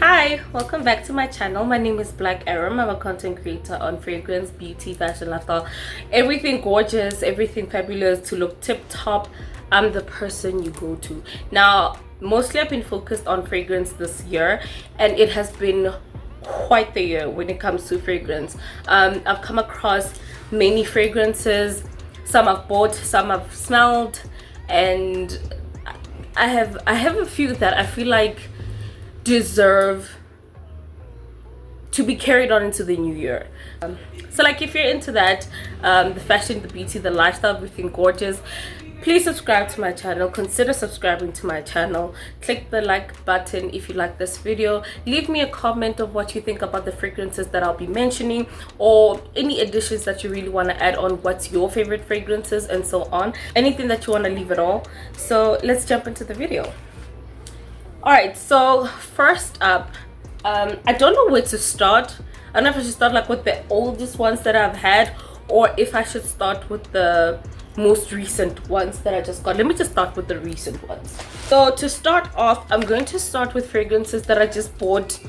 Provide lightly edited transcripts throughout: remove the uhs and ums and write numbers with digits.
Hi, welcome back to my channel. My name is Black Aram. I'm a content creator on fragrance, beauty, fashion, lifestyle, everything gorgeous, everything fabulous to look tip top. I'm the person you go to. Now, mostly I've been focused on fragrance this year, and it has been quite the year when it comes to fragrance. I've come across many fragrances. Some I've bought, some I've smelled, and I have a few that I feel like deserve to be carried on into the new year. So like if you're into that, the fashion, the beauty, the lifestyle, everything gorgeous, please subscribe to my channel. Consider subscribing to my channel. Click the like button if you like this video. Leave me a comment of what you think about the fragrances that I'll be mentioning, or any additions that you really want to add on. What's your favorite fragrances and so on, anything that you want to leave at all. So let's jump into the video. Alright, so first up, I don't know where to start. I don't know if I should start like with the oldest ones that I've had, or if I should start with the most recent ones that I just got. Let me just start with the recent ones. So to start off, I'm going to start with fragrances that I just bought,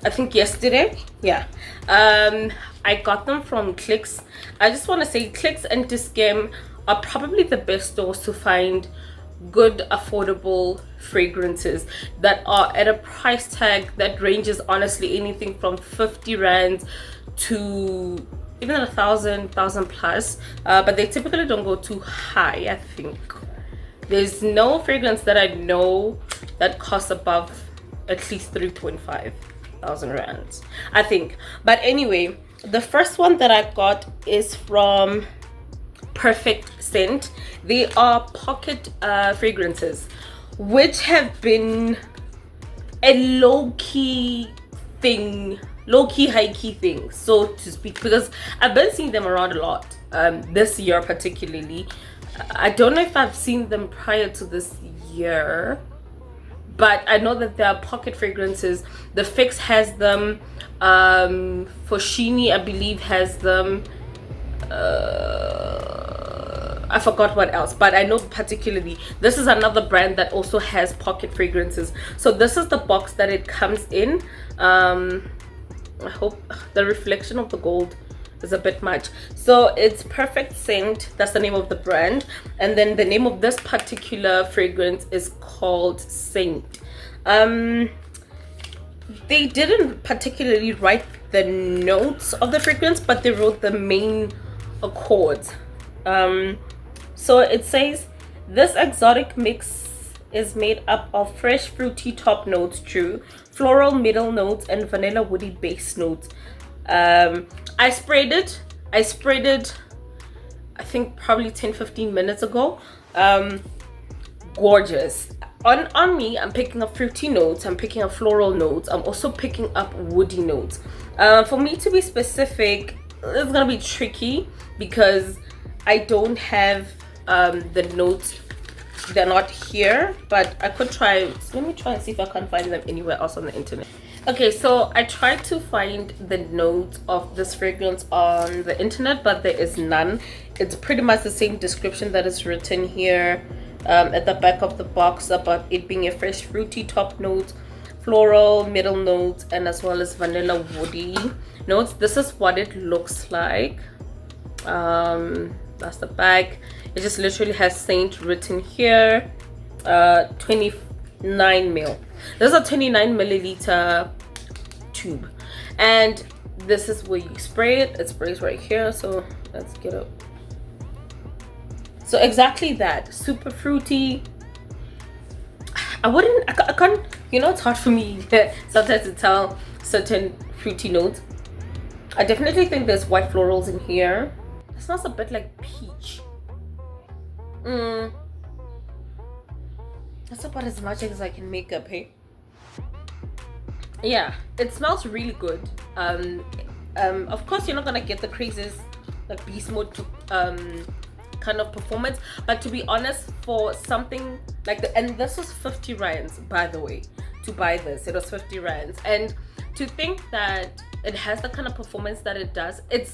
I think yesterday. Yeah, I got them from Clicks. I just want to say Clicks and Discam are probably the best stores to find good affordable fragrances that are at a price tag that ranges honestly anything from 50 rands to even 1,000 plus, but they typically don't go too high. I think there's no fragrance that I know that costs above at least 3.5 thousand rands, I think. But anyway, the first one that I got is from Perfect Scent. They are pocket fragrances, which have been a low-key thing, low-key, high-key thing, so to speak, because I've been seeing them around a lot this year particularly. I don't know if I've seen them prior to this year, but I know that there are pocket fragrances. The Fix has them, Foschini I believe has them, I forgot what else, but I know particularly this is another brand that also has pocket fragrances. So this is the box that it comes in. I hope the reflection of the gold is a bit much. So it's Perfect Scent, that's the name of the brand, and then the name of this particular fragrance is called Saint. They didn't particularly write the notes of the fragrance, but they wrote the main accords. So it says this exotic mix is made up of fresh fruity top notes, true, floral middle notes, and vanilla woody base notes. I sprayed it I think probably 10-15 minutes ago. Gorgeous. On me, I'm picking up fruity notes, I'm picking up floral notes, I'm also picking up woody notes. For me to be specific, it's gonna be tricky because I don't have the notes, they're not here, but I could try. Let me try and see if I can find them anywhere else on the internet. Okay, so I tried to find the notes of this fragrance on the internet, but there is none. It's pretty much the same description that is written here at the back of the box about it being a fresh fruity top note, floral middle notes, and as well as vanilla woody notes. This is what it looks like. That's the back. It just literally has Saint written here. 29 ml. This is a 29 milliliter tube, and this is where you spray it. It sprays right here, so let's get up. So exactly that, super fruity. I can't, you know, it's hard for me sometimes to tell certain fruity notes. I definitely think there's white florals in here. It smells a bit like peach. That's about as much as I can make up, hey? Yeah, it smells really good. Of course you're not gonna get the craziest like beast mode kind of performance, but to be honest, for something like the, and this was 50 rands, by the way, to buy this, it was 50 rands, and to think that it has the kind of performance that it does, it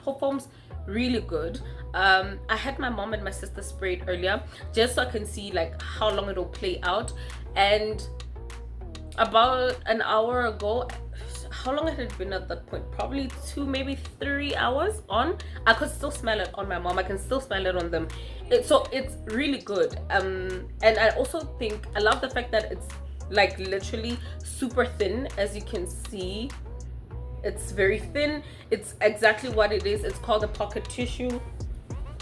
performs really good. I had my mom and my sister spray it earlier just so I can see like how long it'll play out, and about an hour ago. How long had it been at that point? Probably 2, maybe 3 hours on. I could still smell it on my mom. I can still smell it on them. So it's really good. And I also think I love the fact that it's like literally super thin. As you can see, it's very thin. It's exactly what it is. It's called a pocket tissue.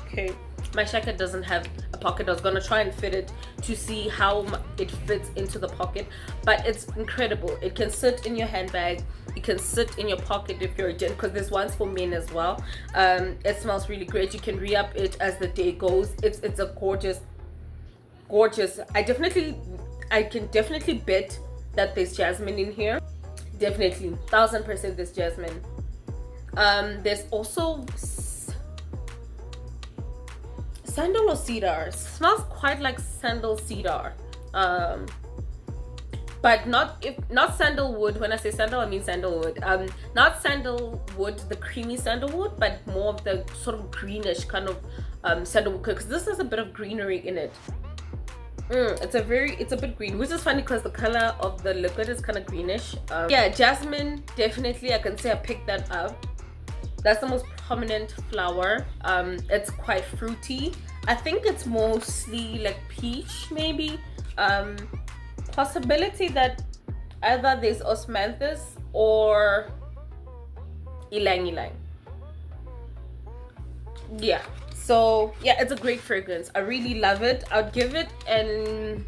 Okay, my jacket doesn't have a pocket. I was gonna try and fit it to see how it fits into the pocket, but it's incredible. It can sit in your handbag, it can sit in your pocket if you're a gent, because there's ones for men as well. It smells really great. You can re-up it as the day goes. It's a gorgeous. I can definitely bet that there's jasmine in here. Definitely 1000% there's jasmine. There's also sandal or cedar. Smells quite like sandal cedar, but not sandalwood. When I say sandal, I mean sandalwood. Not sandalwood, the creamy sandalwood, but more of the sort of greenish kind of sandalwood, because this has a bit of greenery in it. It's a bit green, which is funny because the color of the liquid is kind of greenish. Yeah, jasmine, definitely I can say I picked that up. That's the most prominent flower. It's quite fruity. I think it's mostly like peach, maybe. Possibility that either there's osmanthus or ylang ylang. Yeah, so yeah, it's a great fragrance. I really love it. I'd give it, and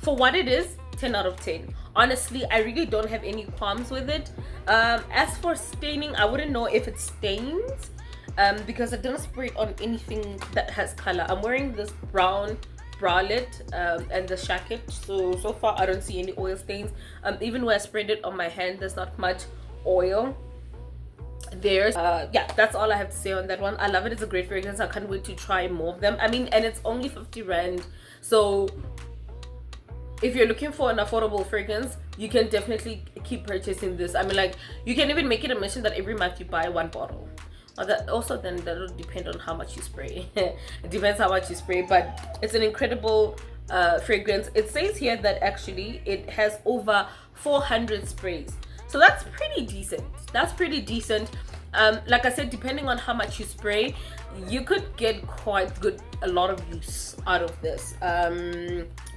for what it is, 10 out of 10. Honestly, I really don't have any qualms with it. As for staining, I wouldn't know if it stains, because I didn't spray it on anything that has color. I'm wearing this brown bralette and the jacket, so far I don't see any oil stains. Even when I sprayed it on my hand, there's not much oil. Yeah, that's all I have to say on that one. I love it. It's a great fragrance. I can't wait to try more of them. I mean, and it's only 50 rand, so if you're looking for an affordable fragrance, you can definitely keep purchasing this. I mean, like, you can even make it a mission that every month you buy 1 bottle. Also, then that'll depend on how much you spray. It depends how much you spray, but it's an incredible fragrance. It says here that actually it has over 400 sprays, so that's pretty decent. Like I said, depending on how much you spray, you could get quite a lot of use out of this.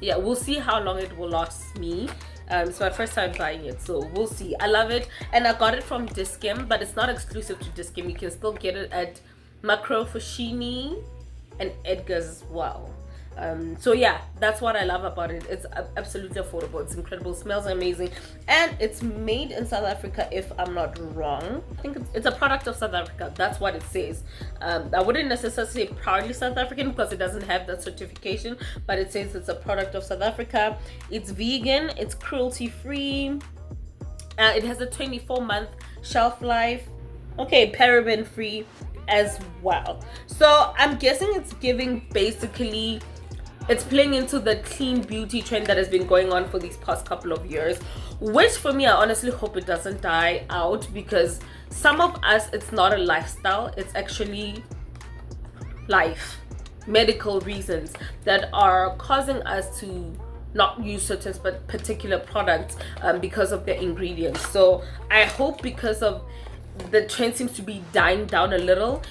Yeah, we'll see how long it will last me. It's my first time buying it, so we'll see. I love it, and I got it from Discam, but it's not exclusive to Discam. You can still get it at Macro Fushini and Edgar's as well. So yeah, that's what I love about it. It's absolutely affordable. It's incredible. Smells amazing, and it's made in South Africa, if I'm not wrong. I think it's a product of South Africa. That's what it says. I wouldn't necessarily say proudly South African because it doesn't have that certification, but it says it's a product of South Africa. It's vegan, it's cruelty free, it has a 24-month shelf life. Okay, paraben free as well. So I'm guessing it's giving, basically it's playing into the clean beauty trend that has been going on for these past couple of years, which for me, I honestly hope it doesn't die out, because some of us, it's not a lifestyle, it's actually life, medical reasons that are causing us to not use certain particular products because of their ingredients. So I hope, because of the trend seems to be dying down a little,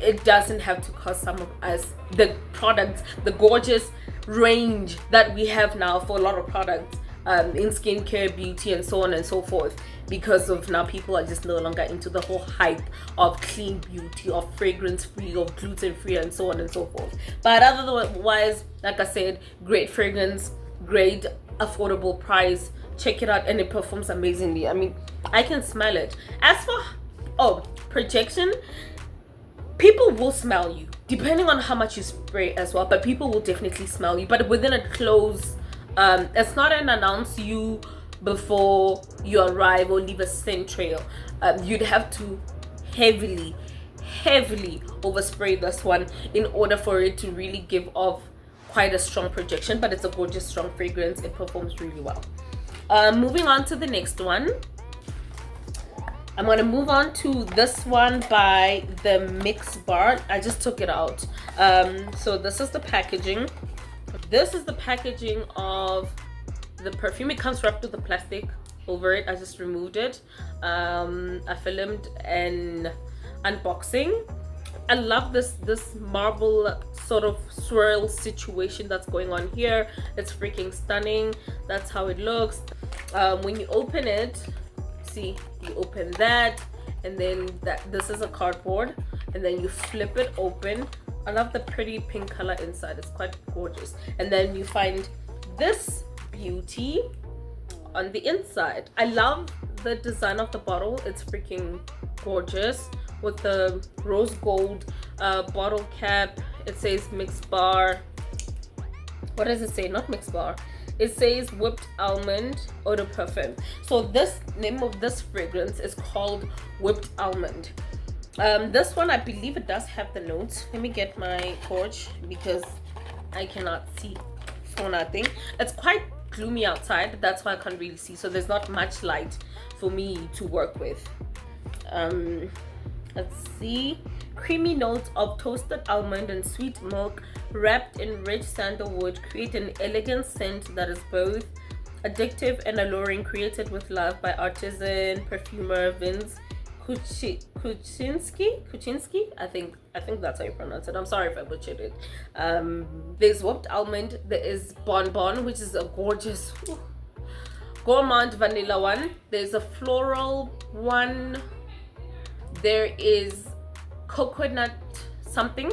it doesn't have to cause some of us, the products, the gorgeous range that we have now for a lot of products in skincare, beauty, and so on and so forth, because of now people are just no longer into the whole hype of clean beauty, of fragrance free, of gluten free, and so on and so forth. But otherwise, like I said, great fragrance, great affordable price. Check it out, and it performs amazingly. I mean, I can smell it. As for projection, people will smell you depending on how much you spray as well, but people will definitely smell you, but within a close, it's not an announce you before you arrive or leave a scent trail. You'd have to heavily overspray this one in order for it to really give off quite a strong projection, but it's a gorgeous strong fragrance. It performs really well. Moving on to the next one, I'm going to move on to this one by the Mix Bar. I just took it out. So this is the packaging. This is the packaging of the perfume. It comes wrapped with the plastic over it. I just removed it. I filmed an unboxing. I love this marble sort of swirl situation that's going on here. It's freaking stunning. That's how it looks. When you open it, see, you open that, and then this is a cardboard, and then you flip it open. I love the pretty pink color inside. It's quite gorgeous. And then you find this beauty on the inside. I love the design of the bottle. It's freaking gorgeous with the rose gold bottle cap. It says mixed bar. What does it say? Not mixed bar. It says whipped almond eau de parfum. So this name of this fragrance is called whipped almond. This one, I believe it does have the notes. Let me get my torch because I cannot see for nothing. It's quite gloomy outside, that's why I can't really see, so there's not much light for me to work with. Let's see. Creamy notes of toasted almond and sweet milk wrapped in rich sandalwood create an elegant scent that is both addictive and alluring, created with love by artisan perfumer Vince Kuczynski. I think that's how you pronounce it. I'm sorry if I butchered it. There's whipped almond. There is bonbon, which is a gorgeous gourmand vanilla one. There's a floral one. There is coconut something,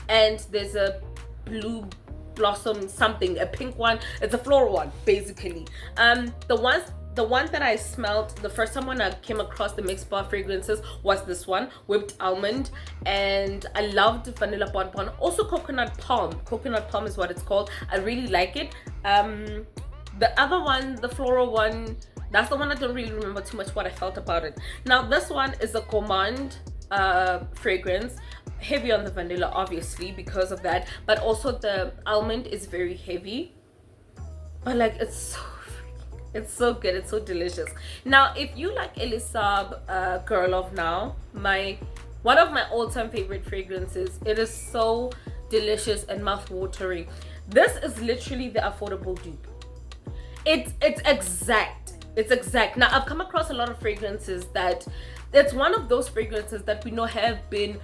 and there's a blue blossom something, a pink one. It's a floral one basically. The one that I smelled the first time when I came across the mixed bar fragrances was this one, whipped almond, and I loved vanilla bonbon. Also coconut palm. Coconut palm is what it's called. I really like it. The other one, the floral one, that's the one I don't really remember too much what I felt about it. Now this one is a gourmand fragrance, heavy on the vanilla obviously because of that, but also the almond is very heavy, but like it's so good, it's so delicious. Now if you like Elie Saab, Girl of Now, one of my all-time favorite fragrances. It is so delicious and mouth-watering. This is literally the affordable dupe. It's exact. Now I've come across a lot of fragrances that it's one of those fragrances that we know have been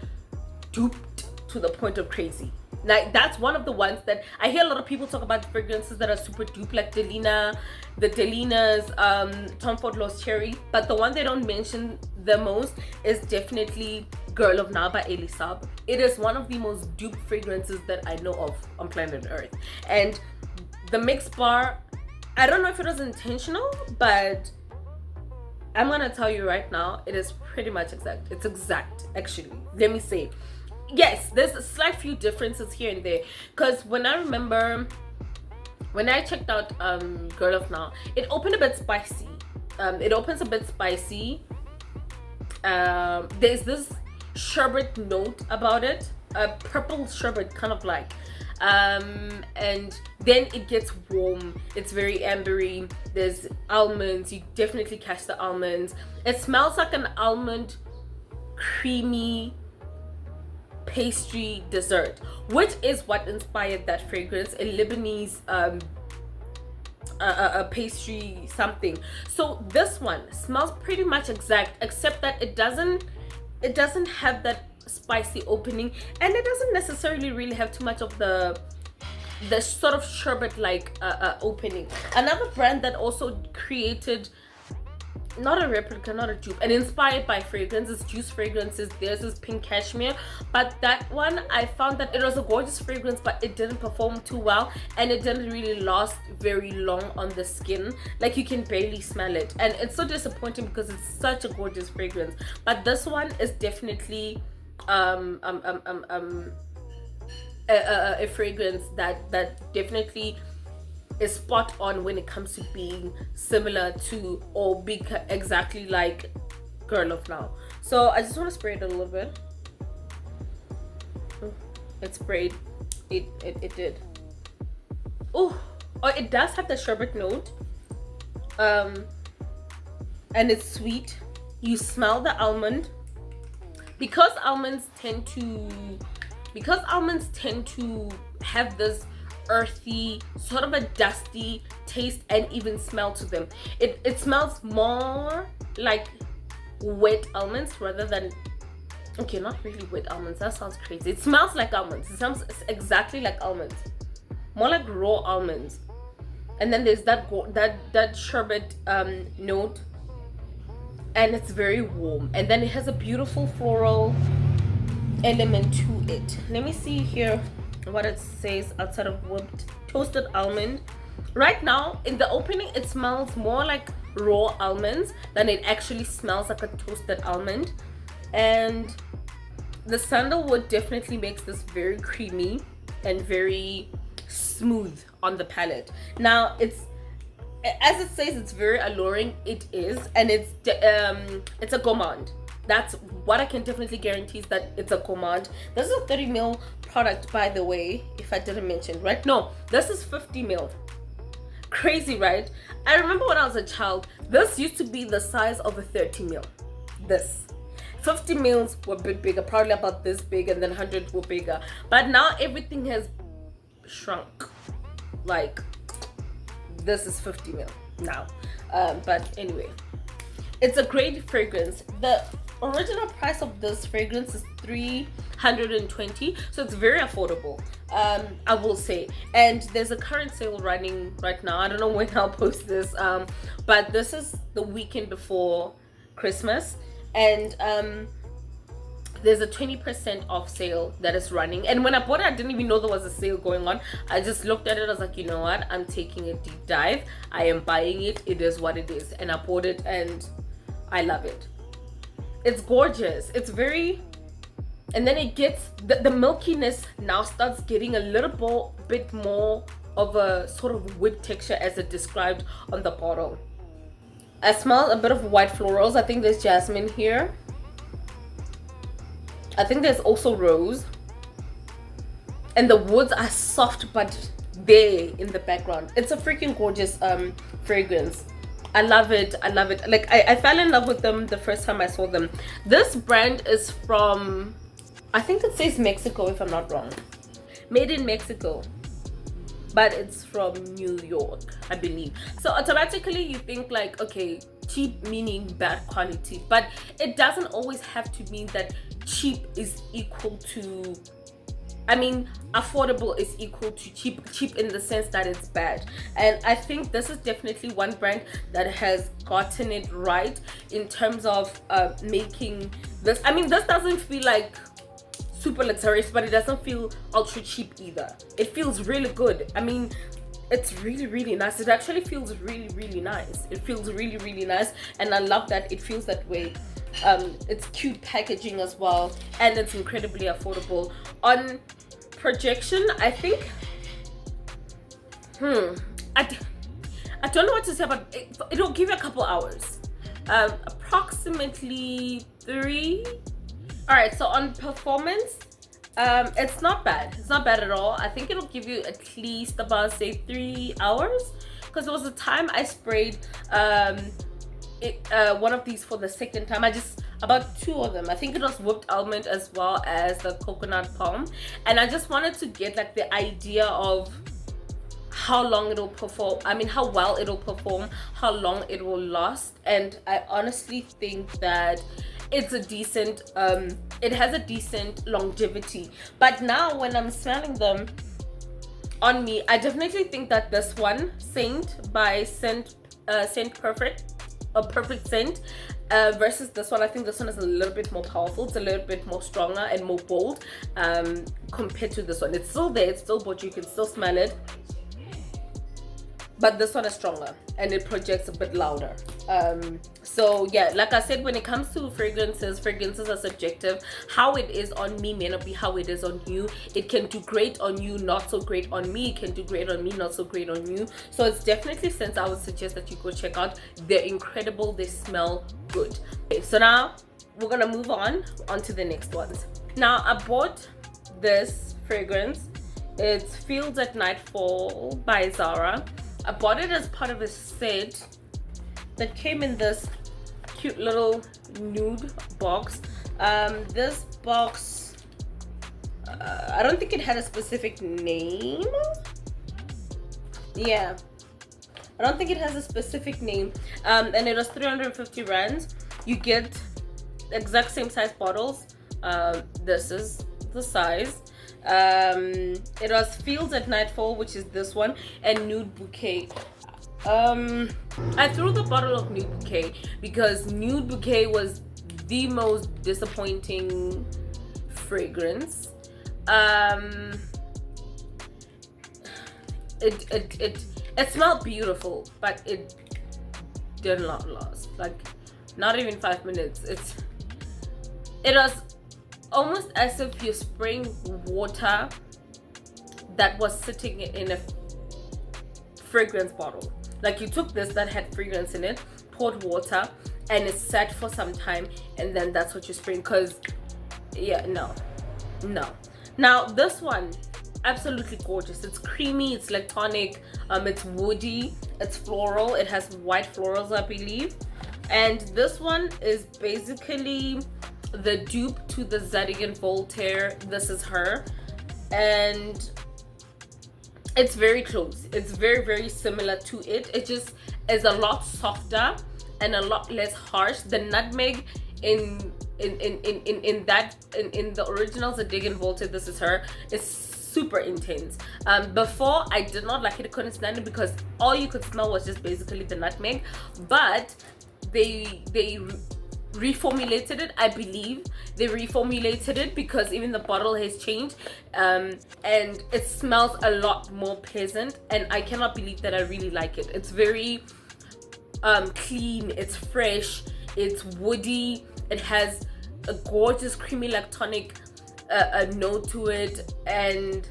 duped to the point of crazy. Like that's one of the ones that I hear a lot of people talk about, fragrances that are super dupe, like the Delinas, Tom Ford Lost Cherry, but the one they don't mention the most is definitely Girl of Now by Elie Saab. It is one of the most dupe fragrances that I know of on planet Earth. And the mixed bar, I don't know if it was intentional, but I'm gonna tell you right now, it is pretty much exact. It's exact, actually. Let me say, yes, there's a slight few differences here and there. Because when I checked out Girl of Now, it opened a bit spicy. It opens a bit spicy. There's this sherbet note about it, a purple sherbet, kind of like. And then it gets warm. It's very ambery. There's almonds. You definitely catch the almonds. It smells like an almond creamy pastry dessert, which is what inspired that fragrance, a Lebanese a pastry something. So this one smells pretty much exact, except that it doesn't have that spicy opening, and it doesn't necessarily really have too much of the sort of sherbet like opening. Another brand that also created, not a replica, not a dupe, and inspired by fragrance is Juce Fragrances. There's this pink cashmere, but that one I found that it was a gorgeous fragrance, but it didn't perform too well, and it didn't really last very long on the skin. Like you can barely smell it, and it's so disappointing because it's such a gorgeous fragrance. But this one is definitely a fragrance that definitely is spot on when it comes to being similar to or be exactly like Girl of Now. So I just want to spray it a little bit. It sprayed. It did. Oh, it does have the sherbet note. And it's sweet. You smell the almond. Because almonds tend to have this earthy, sort of a dusty taste and even smell to them. It smells more like wet almonds rather than, okay, not really wet almonds, that sounds crazy. It smells like almonds. It sounds exactly like almonds, more like raw almonds. And then there's that sherbet note, and it's very warm, and then it has a beautiful floral element to it. Let me see here what it says outside of whipped toasted almond. Right now in the opening it smells more like raw almonds than it actually smells like a toasted almond, and the sandalwood definitely makes this very creamy and very smooth on the palate. Now it's, as it says, it's very alluring. It is, and it's a gourmand. That's what I can definitely guarantee, is that it's a gourmand. This is a 30 ml product, by the way, if I didn't mention, right? No, this is 50 ml. Crazy, right? I remember when I was a child, this used to be the size of a 30 ml. This 50 mils were a bit bigger, probably about this big, and then 100 were bigger. But now everything has shrunk. Like, this is 50 ml now. But anyway, it's a great fragrance. The original price of this fragrance is $320, so it's very affordable, I will say. And there's a current sale running right now. I don't know when I'll post this, but this is the weekend before Christmas, and there's a 20% off sale that is running. And when I bought it, I didn't even know there was a sale going on. I just looked at it, I was like, you know what, I'm taking a deep dive, I am buying it, it is what it is. And I bought it and I love it. It's gorgeous. It's very, and then it gets, the milkiness now starts getting a little bit more of a sort of whipped texture as it described on the bottle. I smell a bit of white florals. I think there's jasmine here. I think there's also rose. And the woods are soft but there in the background. It's a freaking gorgeous fragrance. I love it. I love it. Like, I fell in love with them the first time I saw them. This brand is from, I think it says Mexico if I'm not wrong. Made in Mexico. But it's from New York, I believe. So automatically you think like, okay, cheap meaning bad quality. But it doesn't always have to mean that cheap is equal to, I mean, affordable is equal to cheap. Cheap in the sense that it's bad. And I think this is definitely one brand that has gotten it right in terms of making this. I mean, this doesn't feel like super luxurious, but it doesn't feel ultra cheap either. It feels really good. I mean, it's really, really nice. It actually feels really, really nice. It feels really, really nice, and I love that it feels that way. It's cute packaging as well, and it's incredibly affordable. On projection, I think, I don't know what to say, but it'll give you a couple hours, approximately 3. All right, so on performance, it's not bad. It's not bad at all. I think it'll give you at least about, say, 3 hours, because there was a time I sprayed one of these for the second time. About 2 of them. I think it was whipped almond as well as the coconut palm, and I just wanted to get like the idea of how long it'll perform. I mean, how well it'll perform, how long it will last. And I honestly think that it's a decent, it has a decent longevity. But now when I'm smelling them on me, I definitely think that this one, Saint by Scent Perfect, a Perfect Scent, versus this one, I think this one is a little bit more powerful. It's a little bit more stronger and more bold compared to this one. It's still there, it's still bold, you can still smell it, but this one is stronger and it projects a bit louder. So yeah, like I said, when it comes to fragrances are subjective. How it is on me may not be how it is on you. It can do great on you, not so great on me. It can do great on me, not so great on you. So it's definitely scents I would suggest that you go check out. They're incredible, they smell good. Okay, so now we're gonna move on to the next ones. Now I bought this fragrance. It's Fields at Nightfall by Zara. I bought it as part of a set that came in this cute little nude box. This box, I don't think it had a specific name. Yeah, I don't think it has a specific name. And it was 350 rands. You get exact same size bottles. This is the size. It was Fields at Nightfall, which is this one, and Nude Bouquet. I threw the bottle of Nude Bouquet because Nude Bouquet was the most disappointing fragrance. It smelled beautiful, but it did not last. Like, not even 5 minutes. It was almost as if you're spraying water that was sitting in a fragrance bottle. Like, you took this that had fragrance in it, poured water, and it sat for some time, and then that's what you're spraying. Because, yeah, no. Now, this one, absolutely gorgeous. It's creamy, it's lactonic, it's woody, it's floral. It has white florals, I believe. And this one is basically the dupe to the Zadig and Voltaire. This is her, and it's very close. It's very, very similar to it. It just is a lot softer and a lot less harsh. The nutmeg in the original Zadig and Voltaire, this is her, is super intense. Before, I did not like it. I couldn't stand it because all you could smell was just basically the nutmeg. But they reformulated it. I believe they reformulated it because even the bottle has changed, and it smells a lot more pleasant, and I cannot believe that I really like it. It's very clean, it's fresh, it's woody, it has a gorgeous creamy lactonic note to it, and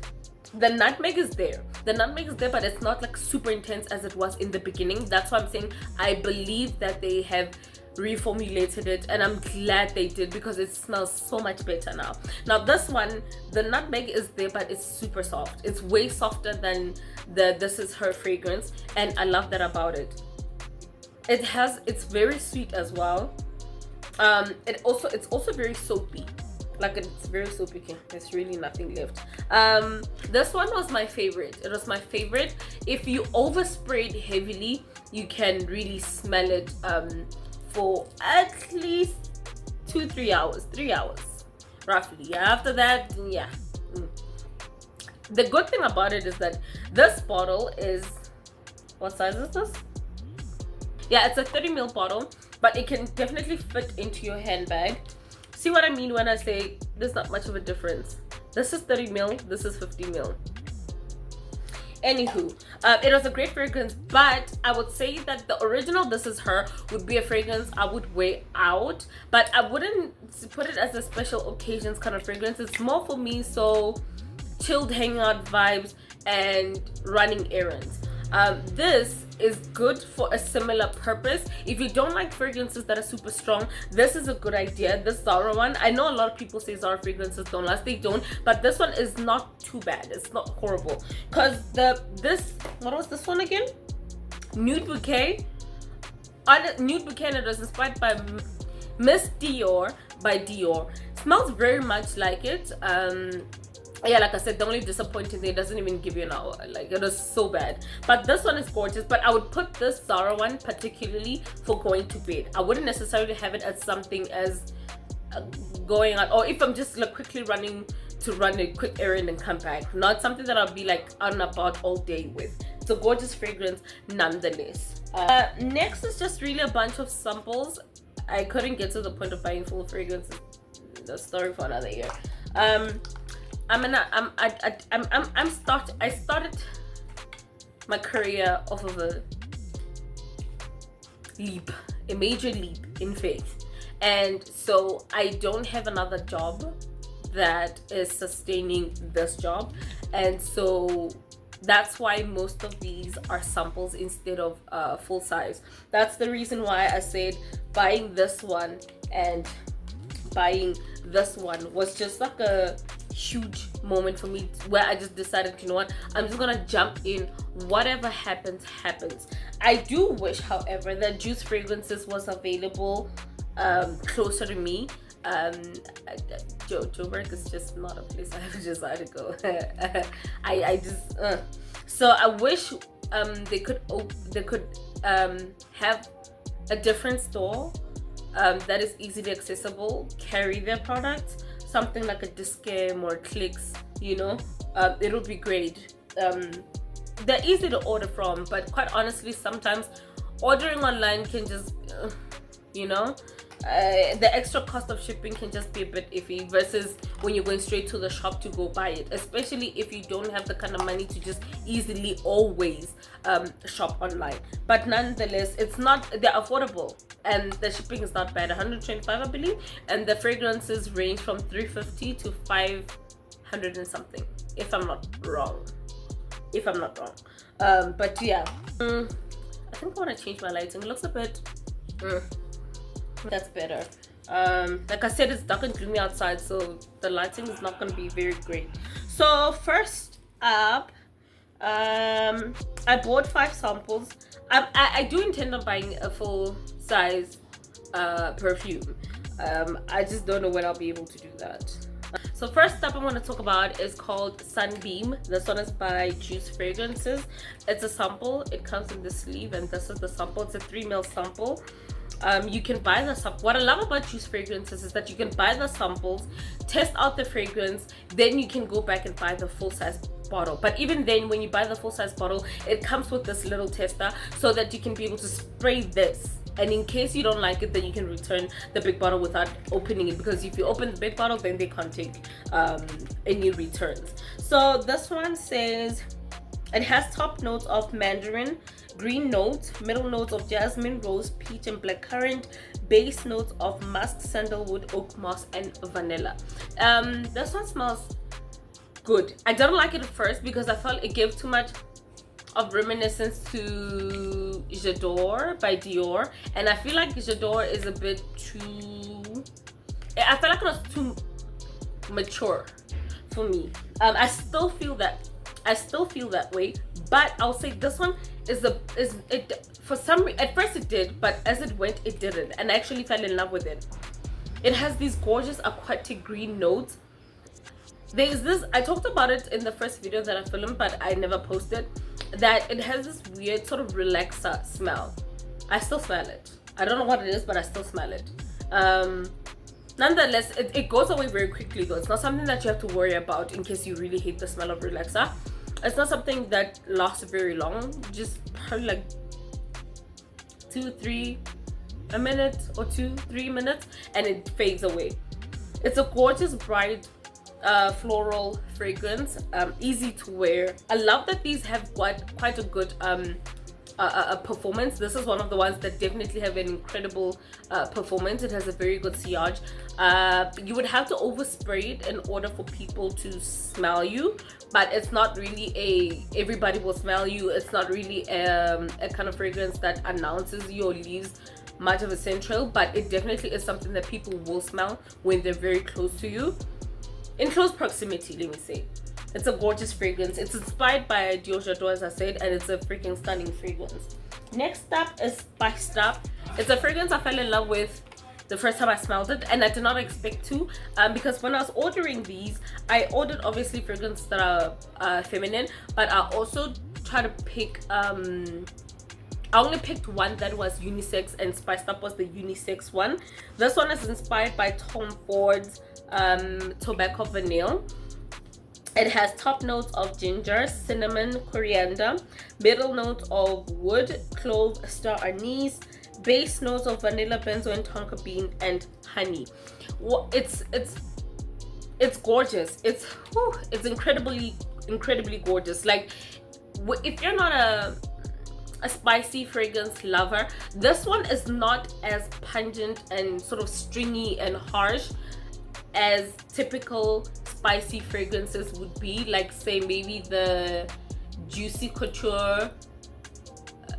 the nutmeg is there. But it's not like super intense as it was in the beginning. That's why I'm saying I believe that they have reformulated it, and I'm glad they did because it smells so much better now. Now this one, the nutmeg is there, but it's super soft. It's way softer than the This Is Her fragrance, and I love that about it. It's very sweet as well. It's also very soapy. Like, it's very soapy. There's really nothing left. This one was my favorite. It was my favorite. If you oversprayed heavily, you can really smell it for at least 3 hours roughly. Yeah, after that, yeah. The good thing about it is that this bottle is, what size is this? Yeah, it's a 30 ml bottle, but it can definitely fit into your handbag. See what I mean when I say there's not much of a difference? This is 30 ml, this is 50 ml. Anywho, it was a great fragrance, but I would say that the original This Is Her would be a fragrance I would wear out, but I wouldn't put it as a special occasions kind of fragrance. It's more for me, so chilled hangout vibes and running errands. This is good for a similar purpose. If you don't like fragrances that are super strong, this is a good idea. This Zara one, I know a lot of people say Zara fragrances don't last. They don't, but this one is not too bad. It's not horrible. Because what was this one again? Nude Bouquet. Nude Bouquet, and it was inspired by Miss Dior by Dior. Smells very much like it. Yeah, like I said, the only disappointing thing, it doesn't even give you an hour. Like, it was so bad. But this one is gorgeous. But I would put this Zara one particularly for going to bed. I wouldn't necessarily have it as something as going out, or if I'm just like quickly running to run a quick errand and come back. Not something that I'll be like out and about all day with. It's a gorgeous fragrance nonetheless. Next is just really a bunch of samples. I couldn't get to the point of buying full fragrances. The story for another year. I started my career off of a major leap in faith, and so I don't have another job that is sustaining this job, and so that's why most of these are samples instead of full size. That's the reason why I said buying this one and buying this one was just like a huge moment for me, where I just decided, you know what, I'm just gonna jump in. Whatever happens. I do wish, however, that Juce Fragrances was available closer to me. Joburg is just not a place I have decided to go. So I wish they could have a different store that is easily accessible, carry their products, something like a Discam or Clicks, you know. It would be great. They're easy to order from, but quite honestly, sometimes ordering online can just you know, the extra cost of shipping can just be a bit iffy versus when you're going straight to the shop to go buy it, especially if you don't have the kind of money to just easily always shop online. But nonetheless, they're affordable and the shipping is not bad. 125 I believe, and the fragrances range from 350 to 500 and something, if I'm not wrong. But yeah, I think I want to change my lighting. It looks a bit that's better. Like I said, it's dark and gloomy outside, so the lighting is not going to be very great. So first up, I bought 5 samples. I do intend on buying a full size perfume. I just don't know when I'll be able to do that. So first up I want to talk about is called Sunbeam. This one is by Juce Fragrances. It's a sample. It comes in the sleeve, and this is the sample. It's a 3 ml sample. You can buy the sample. What I love about Juce Fragrances is that you can buy the samples, test out the fragrance, then you can go back and buy the full size bottle. But even then, when you buy the full size bottle, it comes with this little tester so that you can be able to spray this, and in case you don't like it, then you can return the big bottle without opening it, because if you open the big bottle, then they can't take any returns. So this one says it has top notes of mandarin, green notes, middle notes of jasmine, rose, peach, and blackcurrant, base notes of musk, sandalwood, oak moss, and vanilla. This one smells good. I don't like it at first because I felt it gave too much of reminiscence to J'adore by Dior, and I feel like J'adore is a bit too, I feel like it was too mature for me. I still feel that way, but I'll say this one for some reason, at first it did, but as it went it didn't, and I actually fell in love with it. It has these gorgeous aquatic green notes. There's this, I talked about it in the first video that I filmed, but I never posted, that it has this weird sort of relaxer smell. I still smell it. I don't know what it is, but I still smell it. Nonetheless, it goes away very quickly though. It's not something that you have to worry about in case you really hate the smell of relaxer. It's not something that lasts very long, just probably like 2-3 minutes, and it fades away. It's a gorgeous bright floral fragrance, easy to wear. I love that these have quite a good performance. This is one of the ones that definitely have an incredible performance. It has a very good sillage. You would have to overspray it in order for people to smell you, but it's not really everybody will smell you. It's not really a kind of fragrance that announces you or leaves much of a scent trail, but it definitely is something that people will smell when they're very close to you, in close proximity, let me say. It's a gorgeous fragrance. It's inspired by Dior J'adore, as I said, and it's a freaking stunning fragrance. Next up is Spiced Up. It's a fragrance I fell in love with the first time I smelled it, and I did not expect to, because when I was ordering these, I ordered obviously fragrances that are feminine, but I also try to pick I only picked one that was unisex, and Spiced Up was the unisex one. This one is inspired by Tom Ford's Tobacco Vanille. It has top notes of ginger, cinnamon, coriander, middle notes of wood, clove, star anise, base notes of vanilla, benzo, and tonka bean, and honey. It's gorgeous. It's incredibly gorgeous. Like, if you're not a spicy fragrance lover, this one is not as pungent and sort of stringy and harsh as typical spicy fragrances would be, like say maybe the Juicy Couture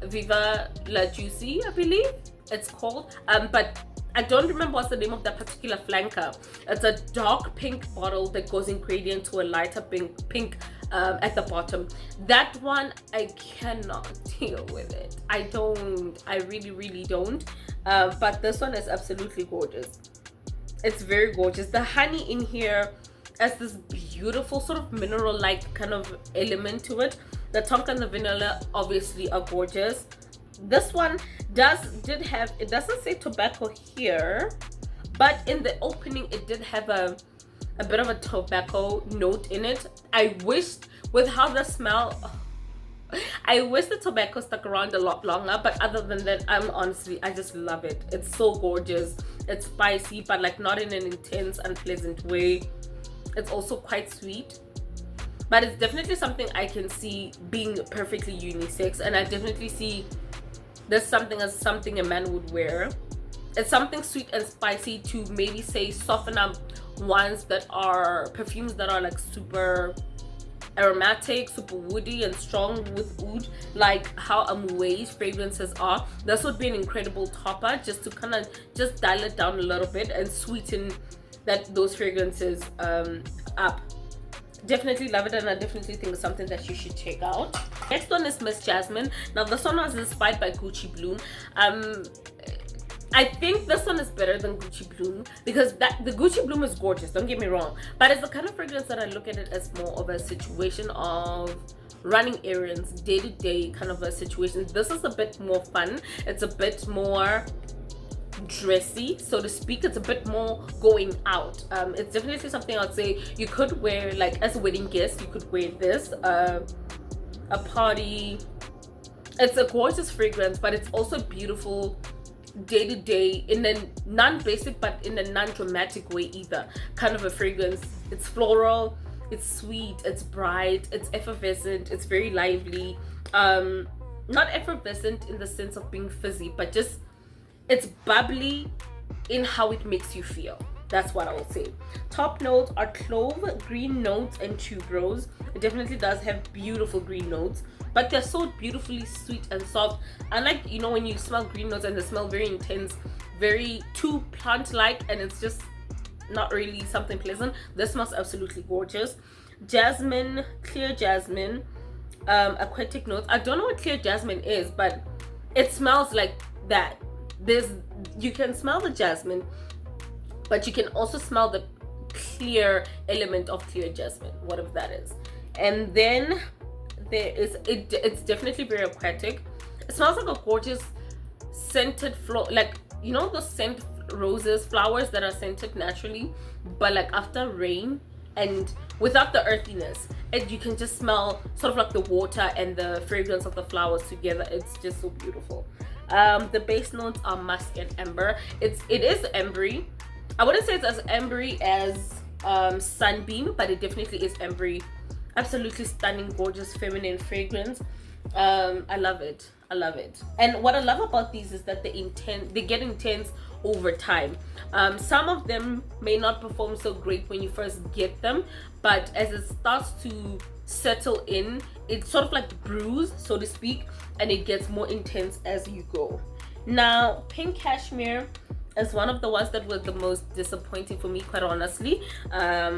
Viva La Juicy, I believe it's called, but I don't remember what's the name of that particular flanker. It's a dark pink bottle that goes in gradient to a lighter pink at the bottom. That one, I cannot deal with it. I really don't. But this one is absolutely gorgeous. It's very gorgeous. The honey in here has this beautiful sort of mineral-like kind of element to it. The tonka and the vanilla obviously are gorgeous. This one did have, it doesn't say tobacco here, but in the opening it did have a bit of a tobacco note in it. I wished, with how the smell, I wish the tobacco stuck around a lot longer, but other than that, I just love it. It's so gorgeous. It's spicy, but like not in an intense, unpleasant way. It's also quite sweet, but it's definitely something I can see being perfectly unisex, and I definitely see this something as something a man would wear. It's something sweet and spicy to maybe say soften up ones that are perfumes that are like super aromatic, super woody and strong with oud, like how Amouage fragrances are. This would be an incredible topper, just to kind of just dial it down a little bit and sweeten those fragrances up. Definitely love it, and I definitely think it's something that you should check out. Next one is Miss Jasmine. Now this one was inspired by Gucci Bloom. I think this one is better than Gucci Bloom, because the Gucci Bloom is gorgeous, don't get me wrong, but it's the kind of fragrance that I look at it as more of a situation of running errands, day-to-day kind of a situation. This is a bit more fun. It's a bit more dressy, so to speak. It's a bit more going out. It's definitely something I'd say you could wear like as a wedding guest. You could wear this a party. It's a gorgeous fragrance, but it's also beautiful day to day in a non-basic but in a non-dramatic way either kind of a fragrance. It's floral, it's sweet, it's bright, it's effervescent, it's very lively. Not effervescent in the sense of being fizzy, but just it's bubbly in how it makes you feel. That's what I will say. Top notes are clove, green notes, and tuberose. It definitely does have beautiful green notes, but they're so beautifully sweet and soft. And like, you know, when you smell green notes and they smell very intense, very too plant-like, and it's just not really something pleasant. This smells absolutely gorgeous. Jasmine, clear jasmine, aquatic notes. I don't know what clear jasmine is, but it smells like that. You can smell the jasmine, but you can also smell the clear element of clear jasmine, whatever that is. And then there is it's definitely very aquatic. It smells like a gorgeous scented flower, like, you know, those scent roses, flowers that are scented naturally, but like after rain and without the earthiness, and you can just smell sort of like the water and the fragrance of the flowers together. It's just so beautiful. The base notes are musk and amber. It is ambery. I wouldn't say it's as ambery as Sunbeam, but it definitely is ambery. Absolutely stunning, gorgeous, feminine fragrance. I love it. I love it. And what I love about these is that they get intense over time. Some of them may not perform so great when you first get them, but as it starts to settle in, it sort of like brews, so to speak, and it gets more intense as you go. Now, Pink Cashmere is one of the ones that were the most disappointing for me, quite honestly. Let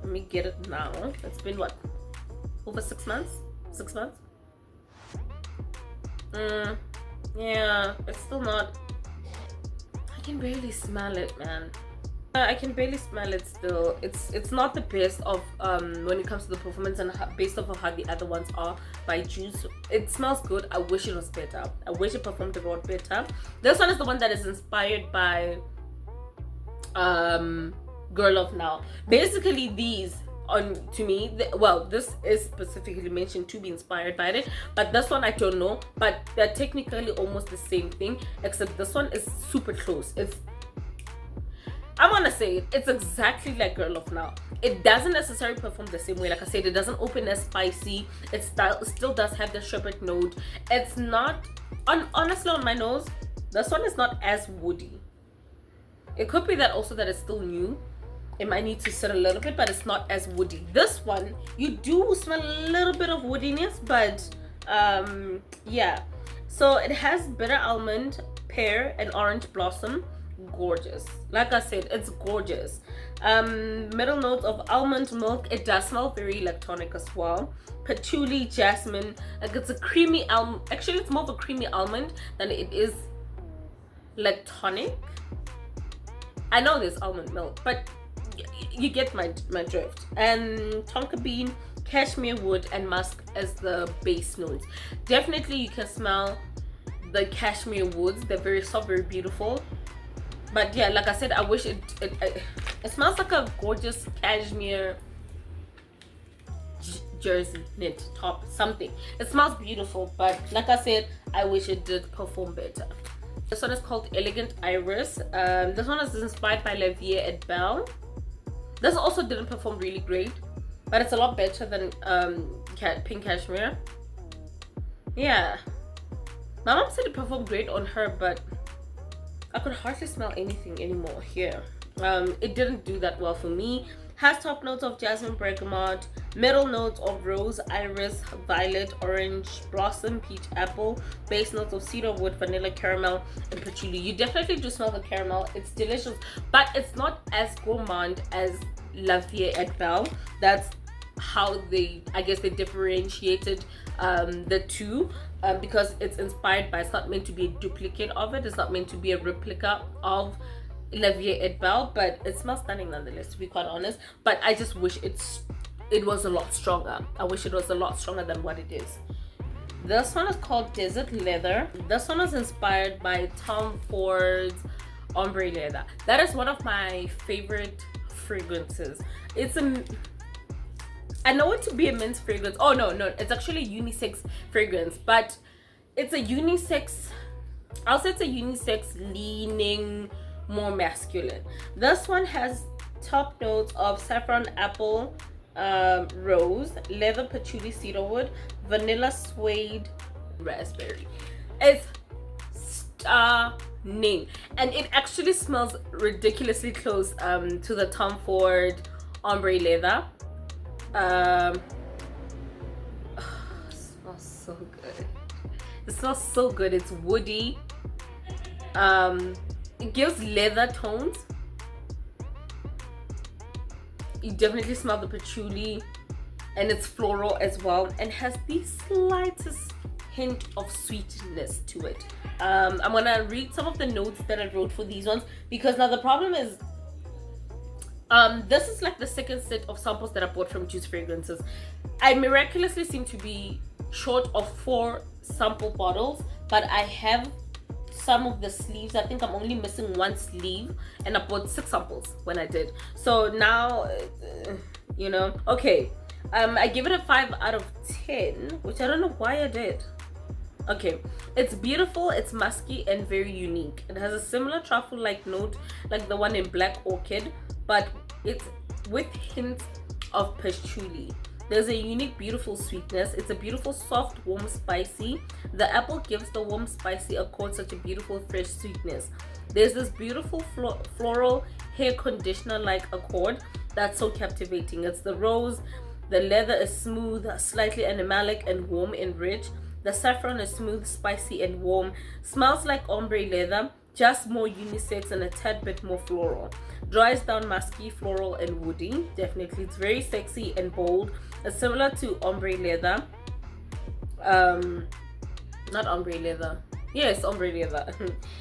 me get it now. It's been what, over 6 months? 6 months? Yeah, it's still not. I can barely smell it, man. I can barely smell it still. It's not the best of when it comes to the performance, and based off of how the other ones are by Juice. It smells good. I wish it was better. I wish it performed a lot better. This one is the one that is inspired by Girl of Now. Basically, these to me, well, this is specifically mentioned to be inspired by it, but this one I don't know, but they're technically almost the same thing, except this one is super close. I'm gonna say it's exactly like Girl of Now. It doesn't necessarily perform the same way. Like I said, it doesn't open as spicy. It still does have the sherbet note. It's not, honestly, on my nose, this one is not as woody. It could be that also that it's still new. It might need to sit a little bit, but it's not as woody. This one, you do smell a little bit of woodiness, but yeah. So it has bitter almond, pear, and orange blossom. Gorgeous. Like I said, it's gorgeous. Middle notes of almond milk. It does smell very lactonic as well. Patchouli, jasmine. Like, it's a creamy almond. Actually, it's more of a creamy almond than it is lactonic. I know there's almond milk, but you get my drift. And tonka bean, cashmere wood and musk as the base notes. Definitely you can smell the cashmere woods. They're very soft, very beautiful. But yeah, like I said, I wish it smells like a gorgeous cashmere jersey, knit, top, something. It smells beautiful, but like I said, I wish it did perform better. This one is called Elegant Iris. This one is inspired by Lavier et Belle. This also didn't perform really great, but it's a lot better than Pink Cashmere. Yeah, my mom said it performed great on her, but I could hardly smell anything anymore here. It didn't do that well for me. Has top notes of jasmine, bergamot, middle notes of rose, iris, violet, orange, blossom, peach, apple, base notes of cedar wood, vanilla, caramel, and patchouli. You definitely do smell the caramel. It's delicious, but it's not as gourmand as Lavier et Belle. That's how I guess they differentiated the two, because it's inspired by, it's not meant to be a duplicate of it. It's not meant to be a replica of Lavier et Belle, but it smells stunning nonetheless, to be quite honest. But I just wish it was a lot stronger. I wish it was a lot stronger than what it is. This one is called Desert Leather. This one is inspired by Tom Ford's Ombre Leather. That is one of my favorite fragrances. I know it to be a men's fragrance. Oh no, it's actually a unisex fragrance, but it's a unisex, I'll say it's a unisex leaning more masculine. This one has top notes of saffron, apple, rose, leather, patchouli, cedarwood, vanilla, suede, raspberry. It's stunning, and it actually smells ridiculously close to the Tom Ford Ombre Leather. It smells so good. It smells so good. It's woody. It gives leather tones. You definitely smell the patchouli, and it's floral as well, and has the slightest hint of sweetness to it. I'm gonna read some of the notes that I wrote for these ones, because now the problem is this is like the second set of samples that I bought from Juce Fragrances. I miraculously seem to be short of 4 sample bottles, but I have some of the sleeves. I think I'm only missing 1 sleeve, and I bought 6 samples when I did. So now, you know, okay. I give it a 5 out of 10, which I don't know why I did. Okay, it's beautiful, it's musky, and very unique. It has a similar truffle-like note like the one in Black Orchid, but it's with hints of patchouli. There's a unique, beautiful sweetness. It's a beautiful, soft, warm, spicy. The apple gives the warm, spicy accord such a beautiful, fresh sweetness. There's this beautiful floral hair conditioner-like accord that's so captivating. It's the rose. The leather is smooth, slightly animalic, and warm and rich. The saffron is smooth, spicy, and warm. Smells like ombre leather, just more unisex and a tad bit more floral. Dries down musky, floral, and woody. Definitely, it's very sexy and bold. It's similar to ombre leather. Not ombre leather. Yes, ombre leather.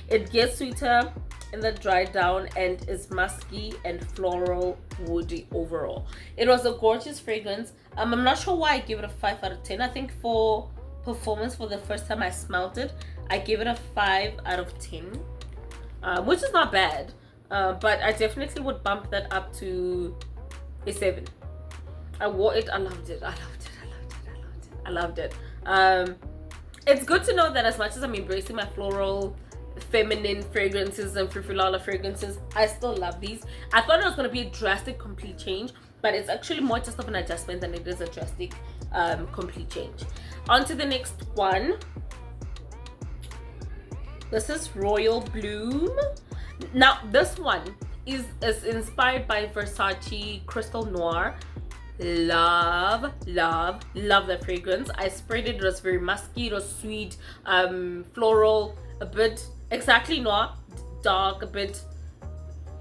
It gets sweeter in the dry down and is musky and floral, woody overall. It was a gorgeous fragrance. I'm not sure why I give it a 5 out of 10. I think for performance, for the first time I smelled it, I gave it a 5 out of 10, which is not bad, but I definitely would bump that up to a 7. I wore it, I loved it, I loved it. It's good to know that as much as I'm embracing my floral, feminine fragrances and frufilala fragrances, I still love these. I thought it was going to be a drastic, complete change, but it's actually more just of an adjustment than it is a drastic, complete change. On to the next one. This is Royal Bloom. Now, this one is inspired by Versace Crystal Noir. Love that fragrance. I sprayed it. It was very musky, it was sweet, floral, a bit exactly noir, dark, a bit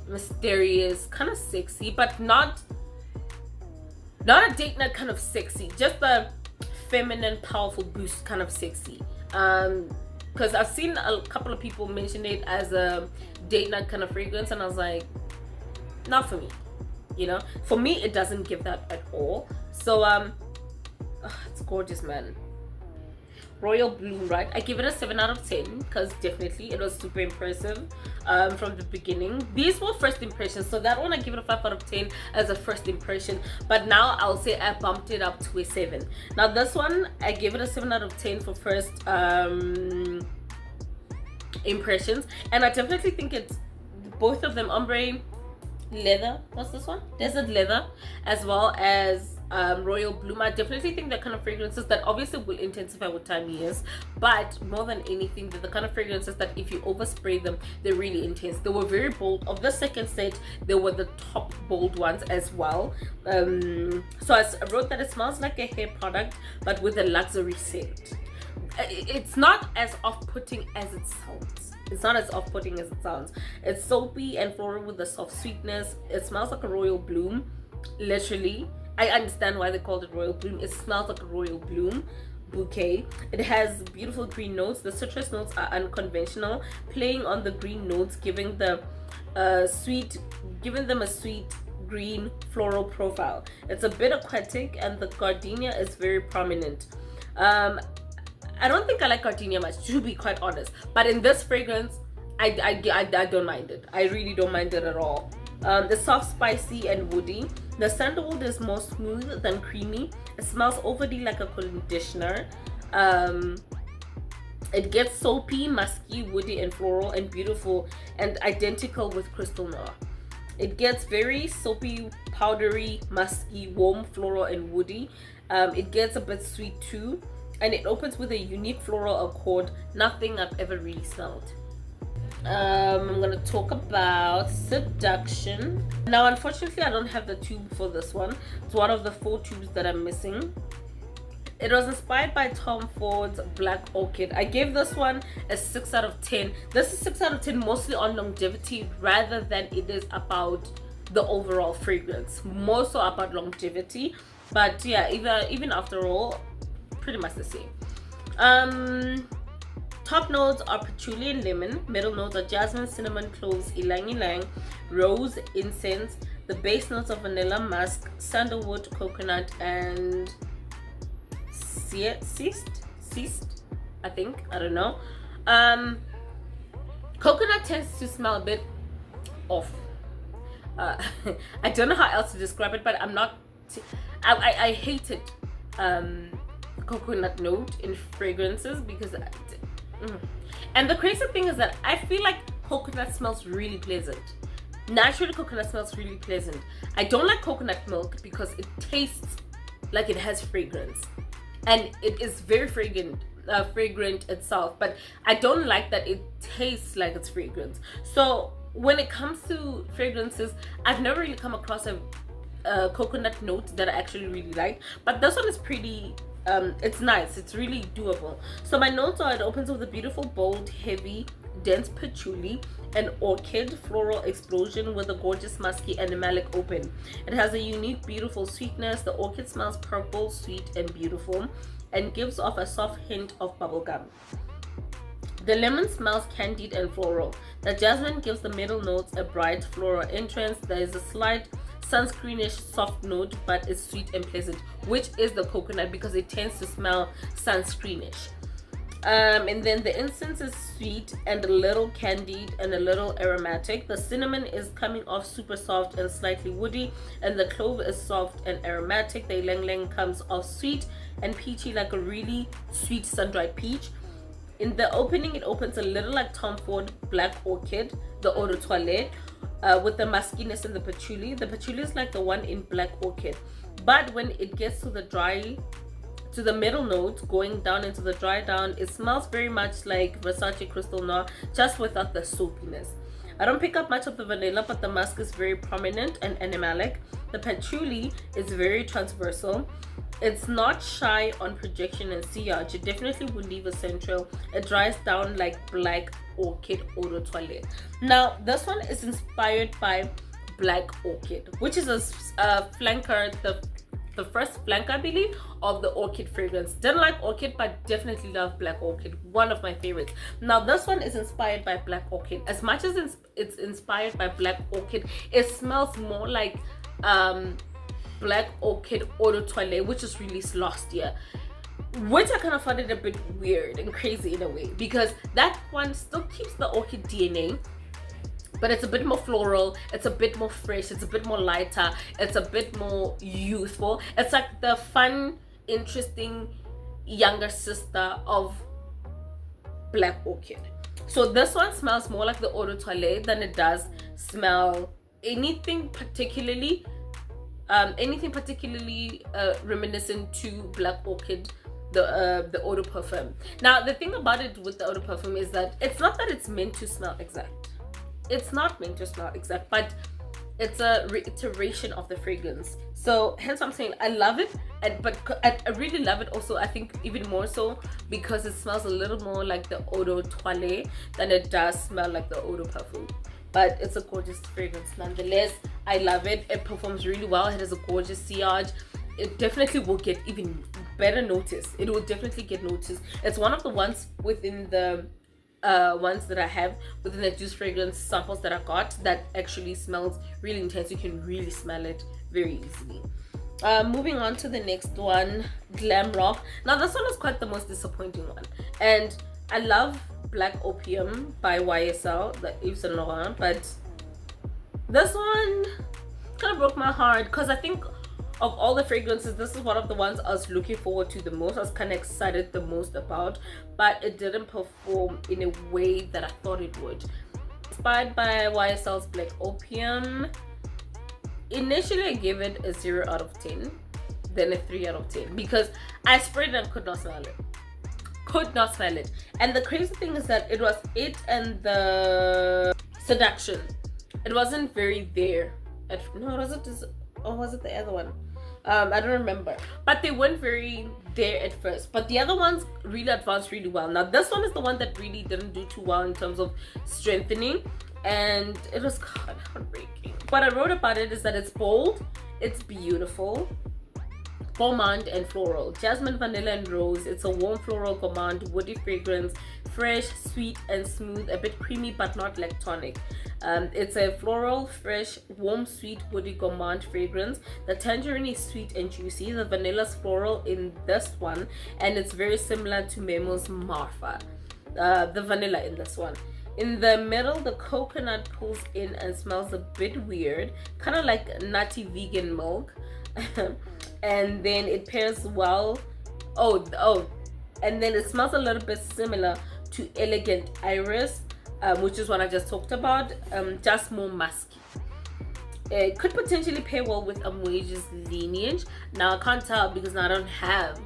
mysterious, kind of sexy, but not a date night kind of sexy, just a feminine, powerful boost kind of sexy. Because I've seen a couple of people mention it as a date night kind of fragrance, and I was like, not for me. You know, for me it doesn't give that at all. So it's gorgeous, man. Royal Bloom, right? I give it a 7 out of 10 because definitely it was super impressive from the beginning. These were first impressions, so that one I give it a 5 out of 10 as a first impression, but now I'll say I bumped it up to a 7. Now this one I give it a 7 out of 10 for first impressions, and I definitely think it's both of them, ombre leather, what's this one, desert leather, as well as Royal Bloom. I definitely think they're kind of fragrances that obviously will intensify with time, yes, but more than anything, they're the kind of fragrances that if you overspray them, they're really intense. They were very bold. Of the second set, they were the top bold ones as well. So I wrote that it smells like a hair product but with a luxury scent. It's not as off-putting as it sounds. It's not as off-putting as it sounds. It's soapy and floral with a soft sweetness. It smells like a Royal Bloom, literally. I understand why they called it Royal Bloom. It smells like a Royal Bloom bouquet. It has beautiful green notes. The citrus notes are unconventional, playing on the green notes, giving them a sweet green floral profile. It's a bit aquatic, and the gardenia is very prominent. I don't think I like gardenia much, to be quite honest, but in this fragrance I don't mind it. I really don't mind it at all. It's soft, spicy, and woody. The sandalwood is more smooth than creamy. It smells overly like a conditioner. It gets soapy, musky, woody, and floral, and beautiful, and identical with Crystal Noir. It gets very soapy, powdery, musky, warm, floral, and woody. It gets a bit sweet too, and it opens with a unique floral accord, nothing I've ever really smelled. I'm gonna talk about Seduction. Now unfortunately I don't have the tube for this one. It's one of the 4 tubes that I'm missing. It was inspired by Tom Ford's Black Orchid. I gave this one a 6 out of 10. This is 6 out of 10 mostly on longevity rather than it is about the overall fragrance, more so about longevity, but yeah, even after all, pretty much the same. Top notes are patchouli and lemon. Middle notes are jasmine, cinnamon, cloves, ylang ylang, rose, incense. The base notes are vanilla, musk, sandalwood, coconut, and ceased, I think. I don't know. Coconut tends to smell a bit off. I don't know how else to describe it, but I'm not. I hated coconut note in fragrances because. And the crazy thing is that I feel like coconut smells really pleasant. Naturally, coconut smells really pleasant. I don't like coconut milk because it tastes like it has fragrance, and it is very fragrant itself, but I don't like that it tastes like it's fragrance. So when it comes to fragrances, I've never really come across a coconut note that I actually really like, but this one is pretty it's nice. It's really doable. So my notes are: it opens with a beautiful, bold, heavy, dense patchouli, an orchid floral explosion with a gorgeous musky animalic open. It has a unique, beautiful sweetness. The orchid smells purple, sweet, and beautiful, and gives off a soft hint of bubblegum. The lemon smells candied and floral. The jasmine gives the middle notes a bright floral entrance. There is a slight sunscreenish soft note, but it's sweet and pleasant, which is the coconut because it tends to smell sunscreenish. And then the incense is sweet and a little candied and a little aromatic. The cinnamon is coming off super soft and slightly woody, and the clove is soft and aromatic. The ylang ylang comes off sweet and peachy, like a really sweet sun-dried peach. In the opening, it opens a little like Tom Ford Black Orchid, the eau de toilette, with the muskiness and the patchouli. The patchouli is like the one in Black Orchid, but when it gets to the middle notes, going down into the dry down, it smells very much like Versace Crystal Noir, just without the soapiness. I don't pick up much of the vanilla, but the musk is very prominent and animalic. The patchouli is very transversal. It's not shy on projection and sillage. It definitely will leave a central. It dries down like Black Orchid eau de toilette. Now, this one is inspired by Black Orchid, which is a flanker, the first flanker, I believe, of the Orchid fragrance. Didn't like Orchid, but definitely love Black Orchid. One of my favorites. Now, this one is inspired by Black Orchid. As much as it's inspired by Black Orchid, it smells more like Black Orchid Eau de Toilette, which was released last year, which I kind of found it a bit weird and crazy in a way, because that one still keeps the orchid DNA, but it's a bit more floral, it's a bit more fresh, it's a bit more lighter, it's a bit more youthful. It's like the fun, interesting younger sister of Black Orchid. So this one smells more like the Eau de Toilette than it does smell anything particularly reminiscent to Black Orchid, the eau de parfum. Now the thing about it with the eau de parfum is that it's not that it's meant to smell exact. It's not meant to smell exact, but it's a reiteration of the fragrance. So hence I'm saying I love it, but I really love it also, I think even more so because it smells a little more like the eau de toilette than it does smell like the eau de parfum. But it's a gorgeous fragrance nonetheless. I love it. It performs really well. It has a gorgeous sillage. It definitely will get even better notice. It will definitely get noticed. It's one of the ones within the ones that I have within the Juice Fragrance samples that I got that actually smells really intense. You can really smell it very easily. Moving on to the next one, Glam Rock. Now this one is quite the most disappointing one, and I love Black Opium by YSL, the Yves Saint Laurent, but this one kind of broke my heart because I think of all the fragrances, this is one of the ones I was looking forward to the most. I was kind of excited the most about, but it didn't perform in a way that I thought it would. Inspired by YSL's Black Opium, initially I gave it a 0 out of 10, then a 3 out of 10 because I sprayed it and could not smell it. And the crazy thing is that it was it and the Seduction. It wasn't very there. Was it the other one? I don't remember, but they weren't very there at first, but the other ones really advanced really well. Now this one is the one that really didn't do too well in terms of strengthening, and it was kind of heartbreaking. What I wrote about it is that it's bold, it's beautiful, gourmand and floral, jasmine, vanilla and rose. It's a warm floral gourmand woody fragrance, fresh, sweet and smooth, a bit creamy but not lactonic. It's a floral, fresh, warm, sweet, woody gourmand fragrance. The tangerine is sweet and juicy, the vanilla is floral in this one, and it's very similar to Memo's Marfa, the vanilla in this one. In the middle, the coconut pulls in and smells a bit weird, kind of like nutty vegan milk. And then it pairs well, and then it smells a little bit similar to Elegant Iris, which is what I just talked about, just more musky. It could potentially pair well with Amouage's lineage. Now I can't tell because I don't have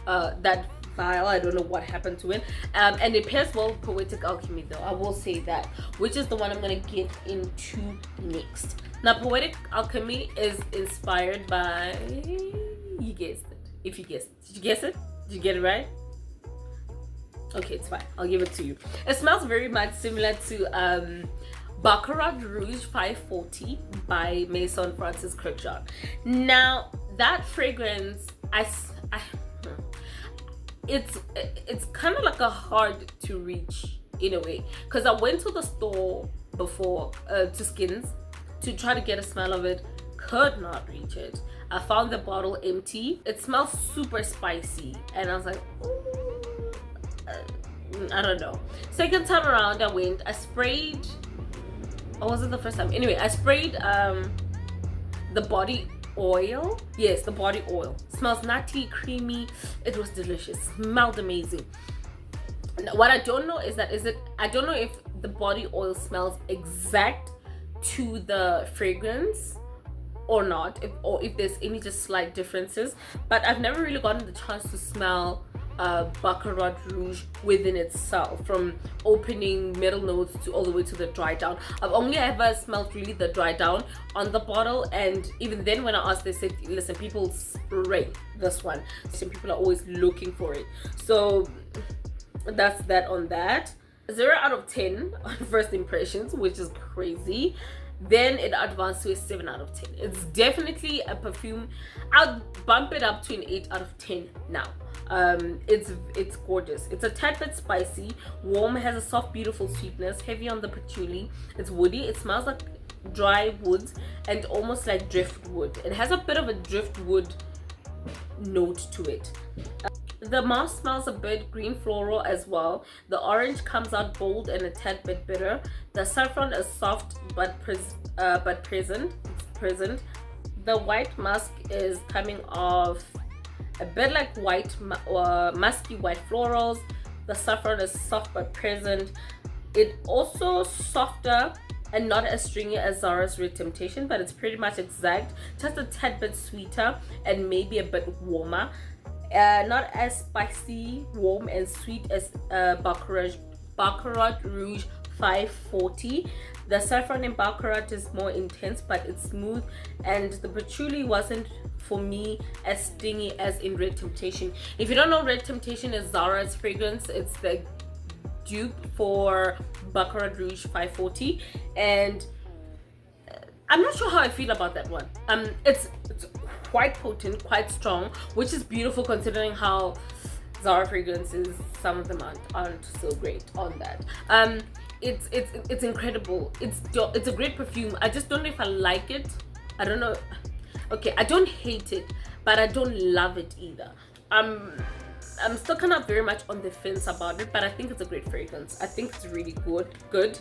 that vial. I don't know what happened to it, and it pairs well with Poetic Alchemy though, I will say that, which is the one I'm going to get into next. Now Poetic Alchemy is inspired by, you guessed it. If you guessed, did you guess it? Did you get it right? Okay, it's fine, I'll give it to you. It smells very much similar to Baccarat Rouge 540 by Maison Francis Kurkdjian. Now that fragrance, it's kind of like a hard to reach in a way, because I went to the store before to Skins to try to get a smell of it, could not reach it. I found the bottle empty. It smells super spicy and I was like, I don't know. Second time around I went, I sprayed, or was it the first time? Anyway, I sprayed the body oil. Yes, the body oil. Smells nutty, creamy. It was delicious. Smelled amazing. What I don't know is that I don't know if the body oil smells exact to the fragrance or not, if there's any just slight differences, but I've never really gotten the chance to smell Baccarat Rouge within itself, from opening middle notes to all the way to the dry down. I've only ever smelled really the dry down on the bottle, and even then when I asked, they said, listen, people spray this one, so people are always looking for it. So that's that on that. 0 out of 10 on first impressions, which is crazy. Then it advanced to a 7 out of 10. It's definitely a perfume. I'll bump it up to an 8 out of 10 now. It's gorgeous. It's a tad bit spicy, warm, has a soft beautiful sweetness, heavy on the patchouli. It's woody. It smells like dry woods and almost like driftwood. It has a bit of a driftwood note to it. The mask smells a bit green floral as well. The orange comes out bold and a tad bit bitter. The saffron is soft but present. The white musk is coming off a bit like white, musky white florals. The saffron is soft but present. It also softer and not as stringy as Zara's Red Temptation, but it's pretty much exact, just a tad bit sweeter and maybe a bit warmer. Not as spicy, warm and sweet as Baccarat Rouge 540. The saffron in Baccarat is more intense, but it's smooth, and the patchouli wasn't for me as stingy as in Red Temptation. If you don't know, Red Temptation is Zara's fragrance. It's the dupe for Baccarat Rouge 540, and I'm not sure how I feel about that one. It's quite potent, quite strong, which is beautiful considering how Zara fragrances, some of them aren't so great on that. It's incredible. It's a great perfume. I just don't know if I like it. I don't know. Okay, I don't hate it, but I don't love it either. I'm still kind of very much on the fence about it, but I think it's a great fragrance. I think it's really good.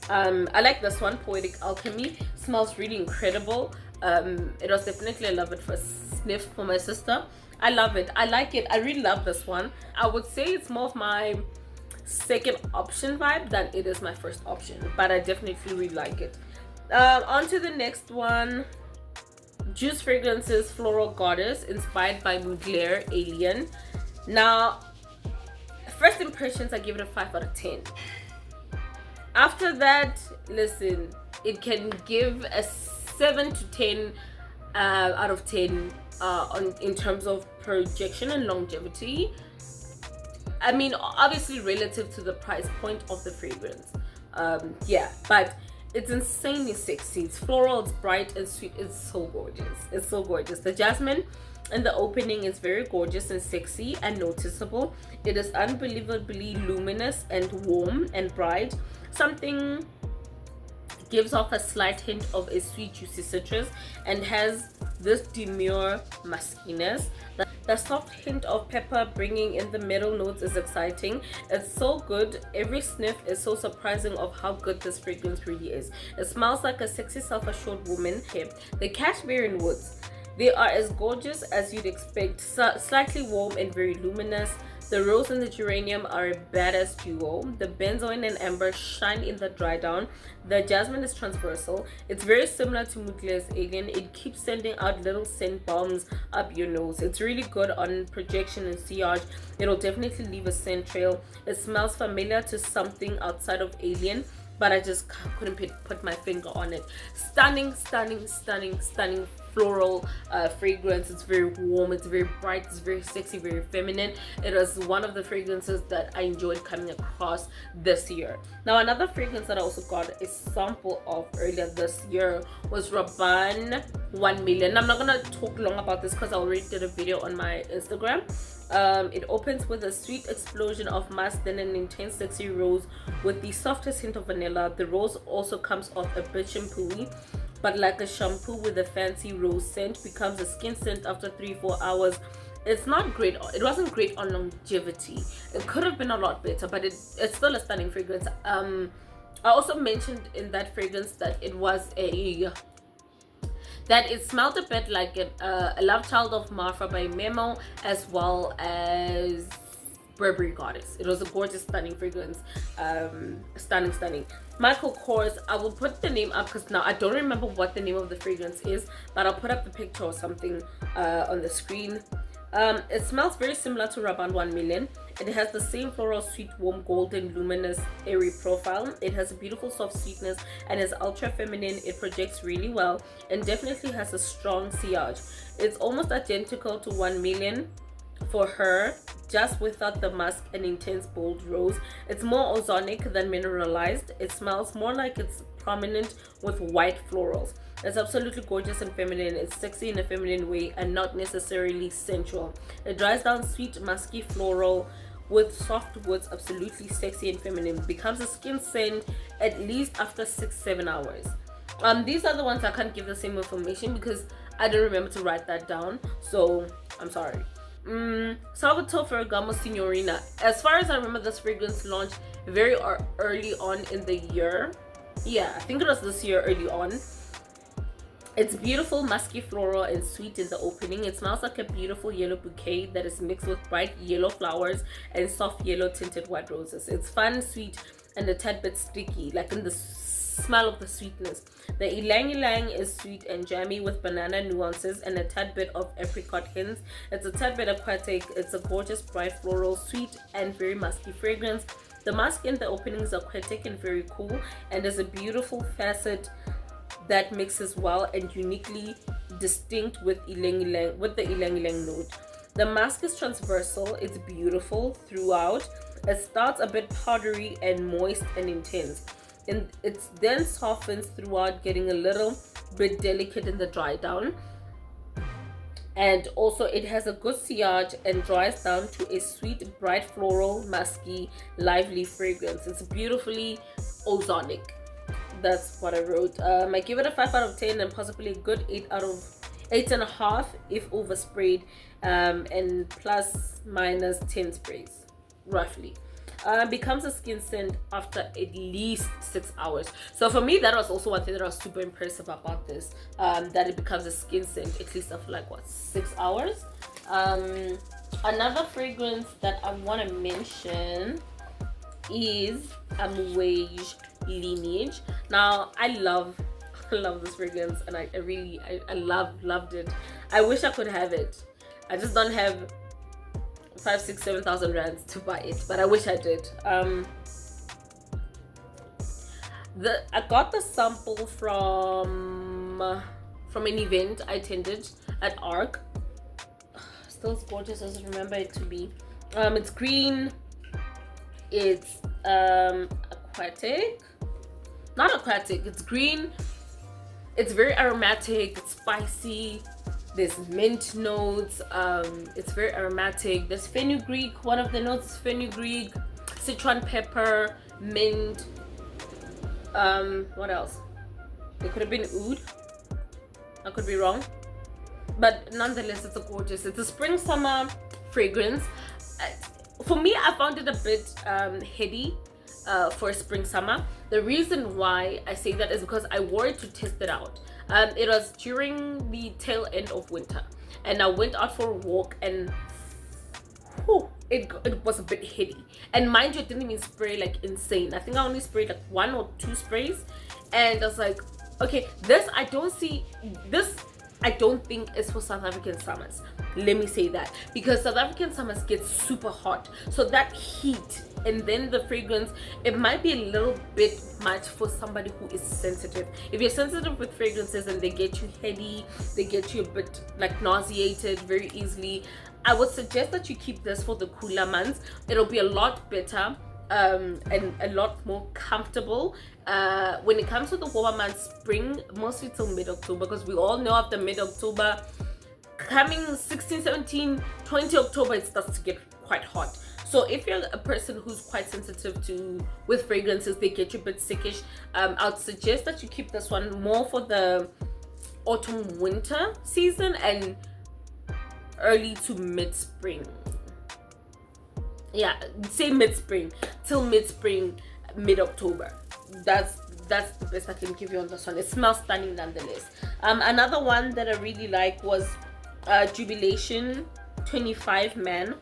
I like this one, Poetic Alchemy. Smells really incredible. It was definitely a love it for a sniff for my sister. I love it. I like it. I really love this one. I would say it's more of my second option vibe than it is my first option, but I definitely really like it. On to the next one. Juce Fragrances Floral Goddess, inspired by Mugler Alien. Now, first impressions, I give it a 5 out of 10. After that, listen, it can give a 7 to 10 out of 10 in terms of projection and longevity. I mean, obviously relative to the price point of the fragrance. Yeah, but it's insanely sexy. It's floral, it's bright and sweet. It's so gorgeous. It's so gorgeous. The jasmine in the opening is very gorgeous and sexy and noticeable. It is unbelievably luminous and warm and bright. Something gives off a slight hint of a sweet juicy citrus and has this demure muskiness. The soft hint of pepper bringing in the middle notes is exciting. It's so good. Every sniff is so surprising of how good this fragrance really is. It smells like a sexy self-assured woman. The cashmere woods, they are as gorgeous as you'd expect, slightly warm and very luminous. The rose and the geranium are a badass duo. The benzoin and amber shine in the dry down. The jasmine is transversal. It's very similar to Mugler's Alien. It keeps sending out little scent bombs up your nose. It's really good on projection and sillage. It'll definitely leave a scent trail. It smells familiar to something outside of Alien, but I just couldn't put my finger on it. Stunning, stunning, stunning, stunning floral fragrance. It's very warm, it's very bright, it's very sexy, very feminine. It is one of the fragrances that I enjoyed coming across this year. Now, another fragrance that I also got a sample of earlier this year was Rabanne 1 Million. I'm not gonna talk long about this because I already did a video on my Instagram. It opens with a sweet explosion of musk, then an intense sexy rose with the softest hint of vanilla. The rose also comes off a bit shampooy, but like a shampoo with a fancy rose scent, becomes a skin scent after 3-4 hours. It's not great. It wasn't great on longevity. It could have been a lot better, but it's still a stunning fragrance. I also mentioned in that fragrance that it was that it smelled a bit like a love child of Marfa by Memo, as well as Burberry Goddess. It was a gorgeous, stunning fragrance. Stunning. Michael Kors, I will put the name up because now I don't remember what the name of the fragrance is, but I'll put up the picture or something on the screen. It smells very similar to Rabanne 1 Million. It has the same floral, sweet, warm, golden, luminous, airy profile. It has a beautiful soft sweetness and is ultra feminine. It projects really well and definitely has a strong sillage. It's almost identical to 1 Million for her, just without the musk and intense bold rose. It's more ozonic than mineralized. It smells more like it's prominent with white florals. It's absolutely gorgeous and feminine. It's sexy in a feminine way and not necessarily sensual. It dries down sweet, musky, floral with soft woods, absolutely sexy and feminine. Becomes a skin scent at least after 6-7 hours. These are the ones I can't give the same information because I don't remember to write that down, so I'm sorry. Salvatore Ferragamo Signorina. As far as I remember, this fragrance launched very early on in the year. Yeah, I think it was this year early on. It's beautiful, musky, floral, and sweet in the opening. It smells like a beautiful yellow bouquet that is mixed with bright yellow flowers and soft yellow tinted white roses. It's fun, sweet, and a tad bit sticky, like in the smell of the sweetness. The ylang ylang is sweet and jammy with banana nuances and a tad bit of apricot hints. It's a tad bit aquatic. It's a gorgeous, bright, floral, sweet, and very musky fragrance. The musk in the opening is aquatic and very cool, and there's a beautiful facet that mixes well and uniquely distinct with the ylang ylang note. The musk is transversal. It's beautiful throughout. It starts a bit powdery and moist and intense, and it then softens throughout, getting a little bit delicate in the dry down. And also it has a good sillage and dries down to a sweet, bright, floral, musky, lively fragrance. It's beautifully ozonic. That's what I wrote. I give it a 5 out of 10 and possibly a good 8.5 if oversprayed, and plus minus 10 sprays roughly. Becomes a skin scent after at least 6 hours. So for me, that was also one thing that I was super impressive about this, that it becomes a skin scent at least after like what, 6 hours. Another fragrance that I want to mention is Amouage Lineage. Now I love this fragrance, and I really loved it. I wish I could have it. I just don't have 5, 6, 7,000 rands to buy it, but I wish I did. I got the sample from an event I attended at ARC. Still as gorgeous as I remember it to be. It's green. It's aquatic. Not aquatic, it's green. It's very aromatic, it's spicy. There's mint notes. It's very aromatic. There's fenugreek. One of the notes is fenugreek, citron pepper, mint. What else? It could have been oud. I could be wrong, but nonetheless, it's a spring summer fragrance. For me, I found it a bit heady for spring summer. The reason why I say that is because I wore it to test it out. It was during the tail end of winter, and I went out for a walk, and it was a bit heady. And mind you, it didn't even spray like insane. I think I only sprayed like 1 or 2 sprays, and I was like, okay, I don't think it's for South African summers. Let me say that, because South African summers get super hot, so that heat and then the fragrance, it might be a little bit much for somebody who is sensitive. If you're sensitive with fragrances and they get you heady, they get you a bit like nauseated very easily, I would suggest that you keep this for the cooler months. It'll be a lot better and a lot more comfortable when it comes to the warmer months, spring, mostly till mid-October, because we all know after mid-October, coming 16, 17, 20 October, it starts to get quite hot. So if you're a person who's quite sensitive with fragrances, they get you a bit sickish, I'd suggest that you keep this one more for the autumn winter season and early to mid-spring. Yeah, say mid-spring till mid-spring, mid-October. That's the best I can give you on this one. It smells stunning nonetheless. Another one that I really like was Jubilation 25 Man.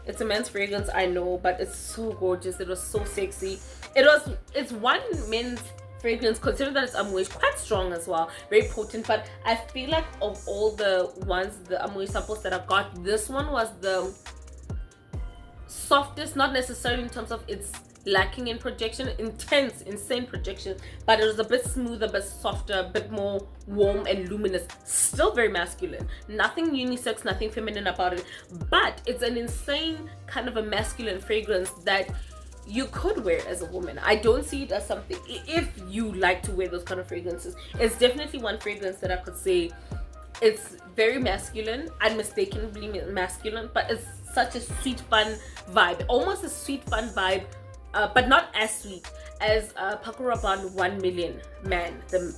It's a men's fragrance, I know, but it's so gorgeous. It was so sexy. It's one men's fragrance, considering that it's Amouage, quite strong as well, very potent. But I feel like of all the ones, the Amouage samples that I got, this one was the softest, not necessarily in terms of its lacking in projection, intense, insane projection, but it was a bit smoother, a bit softer, a bit more warm and luminous. Still very masculine, nothing unisex, nothing feminine about it, but it's an insane kind of a masculine fragrance that you could wear as a woman. I don't see it as something, if you like to wear those kind of fragrances, it's definitely one fragrance that I could say it's very masculine, unmistakably masculine, but it's such a sweet, fun vibe, almost a sweet, fun vibe, but not as sweet as Paco Rabanne 1 Million Man. The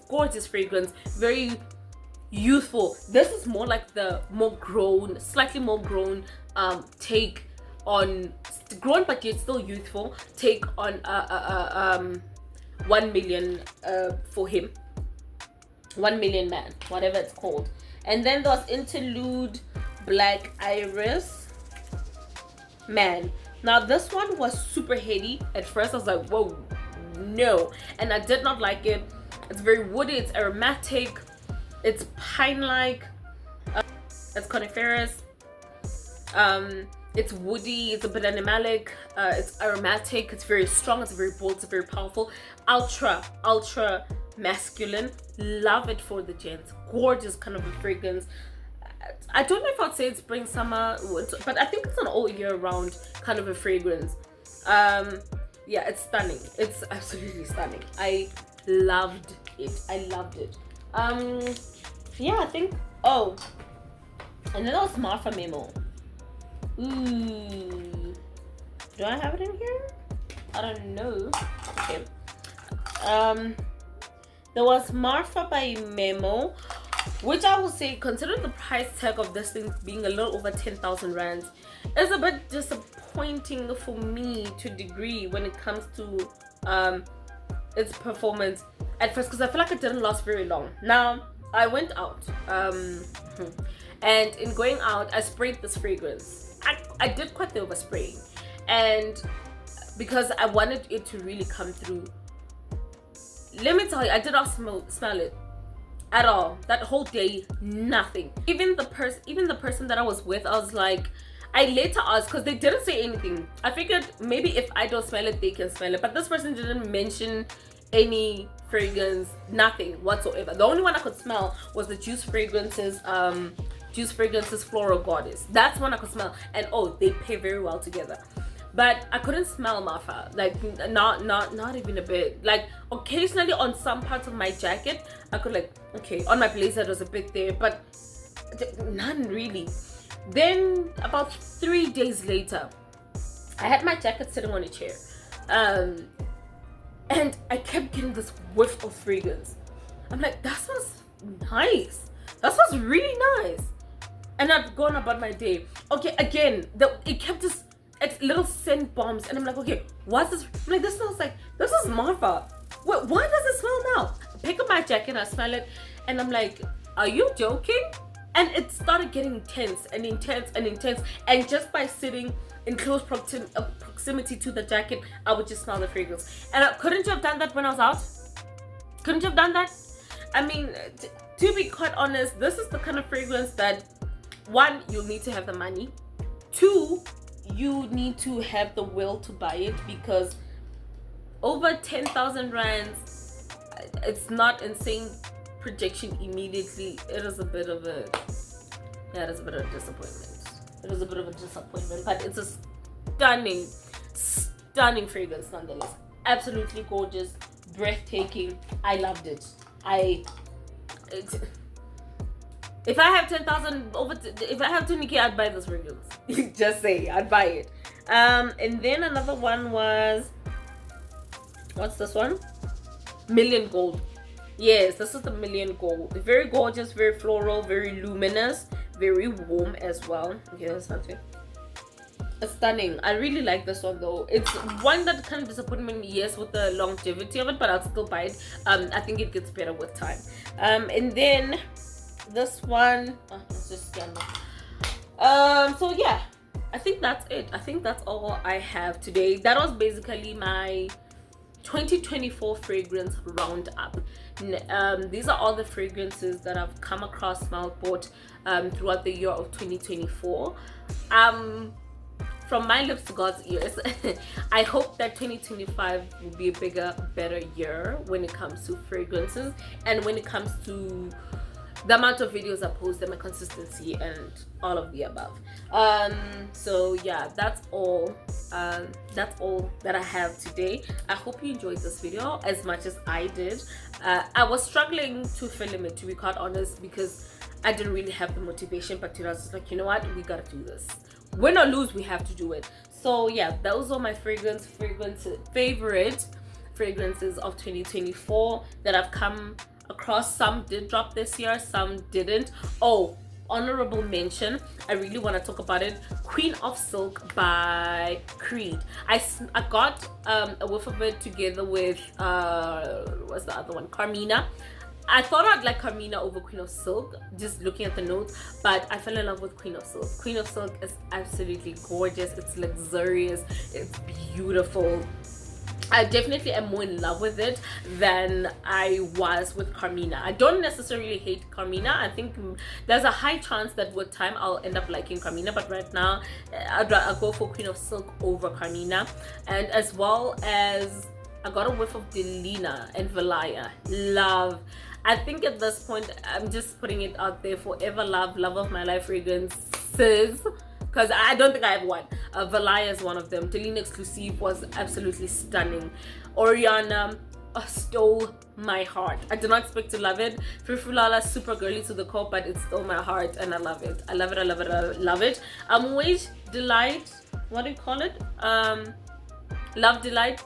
gorgeous fragrance, very youthful. This is more like the more grown, slightly more grown take on, grown but yet still youthful take on 1 million for him. 1 Million Man, whatever it's called. And then there was Interlude Black Iris Man. Now this one was super heady. At first I was like, whoa, no. And I did not like it. It's very woody, it's aromatic, it's pine-like, it's coniferous, it's woody, it's a bit animalic, it's aromatic, it's very strong, it's very bold, it's very powerful, ultra masculine. Love it for the gents. Gorgeous kind of a fragrance. I don't know if I'd say it's spring, summer, winter, but I think it's an all year round kind of a fragrance. Yeah, it's stunning. It's absolutely stunning. I loved it. Yeah, I think, oh, and then there was Marfa Memo. Ooh, do I have it in here? I don't know. Okay. There was Marfa by Memo, which I will say, considering the price tag of this thing being a little over 10,000 rands, is a bit disappointing for me to a degree when it comes to its performance at first, because I feel like it didn't last very long. Now I went out and in going out I sprayed this fragrance. I did quite the overspraying, and because I wanted it to really come through. Let me tell you, I did not smell it at all that whole day. Nothing. Even the person that I was with, I was like, I later asked, because they didn't say anything. I figured maybe if I don't smell it, they can smell it, but this person didn't mention any fragrance, nothing whatsoever. The only one I could smell was the Juce Fragrances Juce Fragrances Floral Goddess. That's one I could smell, and oh, they pair very well together. But I couldn't smell Marfa, like not even a bit. Like occasionally on some parts of my jacket I could, like, okay, on my blazer it was a bit there, but none really. Then about 3 days later, I had my jacket sitting on a chair, and I kept getting this whiff of fragrance. I'm like, that smells nice, that smells really nice. And I've gone about my day. Okay, again, it kept this little scent bombs, and I'm like, okay, what's this? I'm like, this smells like, this is Marfa. Wait, why does it smell now? I pick up my jacket, I smell it, and I'm like, are you joking? And it started getting intense and intense and intense, and just by sitting in close proximity to the jacket, I would just smell the fragrance. And couldn't you have done that when I was out? Couldn't you have done that? I mean, to be quite honest, this is the kind of fragrance that, one, you'll need to have the money. Two, you need to have the will to buy it, because over 10,000 rands, it's not insane projection immediately. It is a bit of a, yeah, it is a bit of a disappointment. It is a bit of a disappointment, but it's a stunning fragrance nonetheless. Absolutely gorgeous, breathtaking. I loved it. If I have 10,000 if I have 20K, I'd buy this fragrance. Just say, I'd buy it. And then another one was, what's this one? Million Gold. Yes, this is the Million Gold. Very gorgeous, very floral, very luminous, very warm as well. Okay, that's not it. It's stunning. I really like this one though. It's one that kind of disappointed me, yes, with the longevity of it, but I'll still buy it. I think it gets better with time. And then this one, let's just scan that. So yeah, I think that's it. I think that's all I have today. That was basically my 2024 fragrance roundup. These are all the fragrances that I've come across, smelled, bought throughout the year of 2024. From my lips to God's ears, I hope that 2025 will be a bigger, better year when it comes to fragrances, and when it comes to the amount of videos I post and my consistency and all of the above. So yeah, that's all that I have today. I hope you enjoyed this video as much as I did. I was struggling to film it, to be quite honest, because I didn't really have the motivation, but I was just like, you know what, we gotta do this. Win or lose, we have to do it. So yeah, those are my favorite fragrances of 2024 that I've come across. Some did drop this year, some didn't. Oh, honorable mention, I really want to talk about it, Queen of Silk by Creed. I got a whiff of it together with what's the other one, Carmina. I thought I'd like Carmina over Queen of Silk, just looking at the notes, but I fell in love with Queen of Silk. Queen of Silk is absolutely gorgeous, it's luxurious, it's beautiful. I definitely am more in love with it than I was with Carmina. I don't necessarily hate Carmina. I think there's a high chance that with time I'll end up liking Carmina, but right now I'll go for Queen of Silk over Carmina. And as well as I got a whiff of Delina and Valaya. Love. I think at this point I'm just putting it out there, forever love of my life fragrances, because I don't think I have one. Valaya is one of them. Delina Exclusive was absolutely stunning. Oriana stole my heart. I did not expect to love it. Frifulala, super girly to the core, but it stole my heart and I love it. I love it, I love it, I love it. Amouage Delight, what do you call it? Love Delight.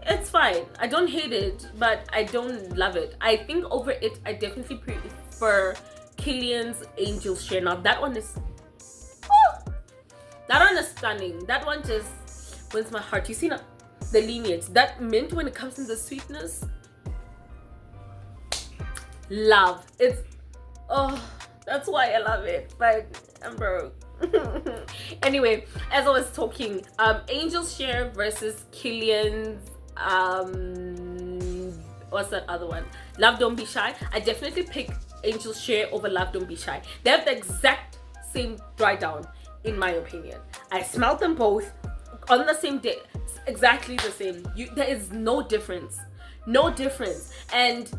It's fine. I don't hate it, but I don't love it. I think over it, I definitely prefer Kilian's Angel Share. Now that one is... that one is stunning. That one just wins my heart. You see now the lineage, that mint when it comes in the sweetness, love. It's that's why I love it, but I'm broke. Anyway, as I was talking, Angel's Share versus Kilian's what's that other one, Love Don't Be Shy. I definitely pick Angel's Share over Love Don't Be Shy. They have the exact same dry down, in my opinion. I smelled them both on the same day, exactly the same. There is no difference, and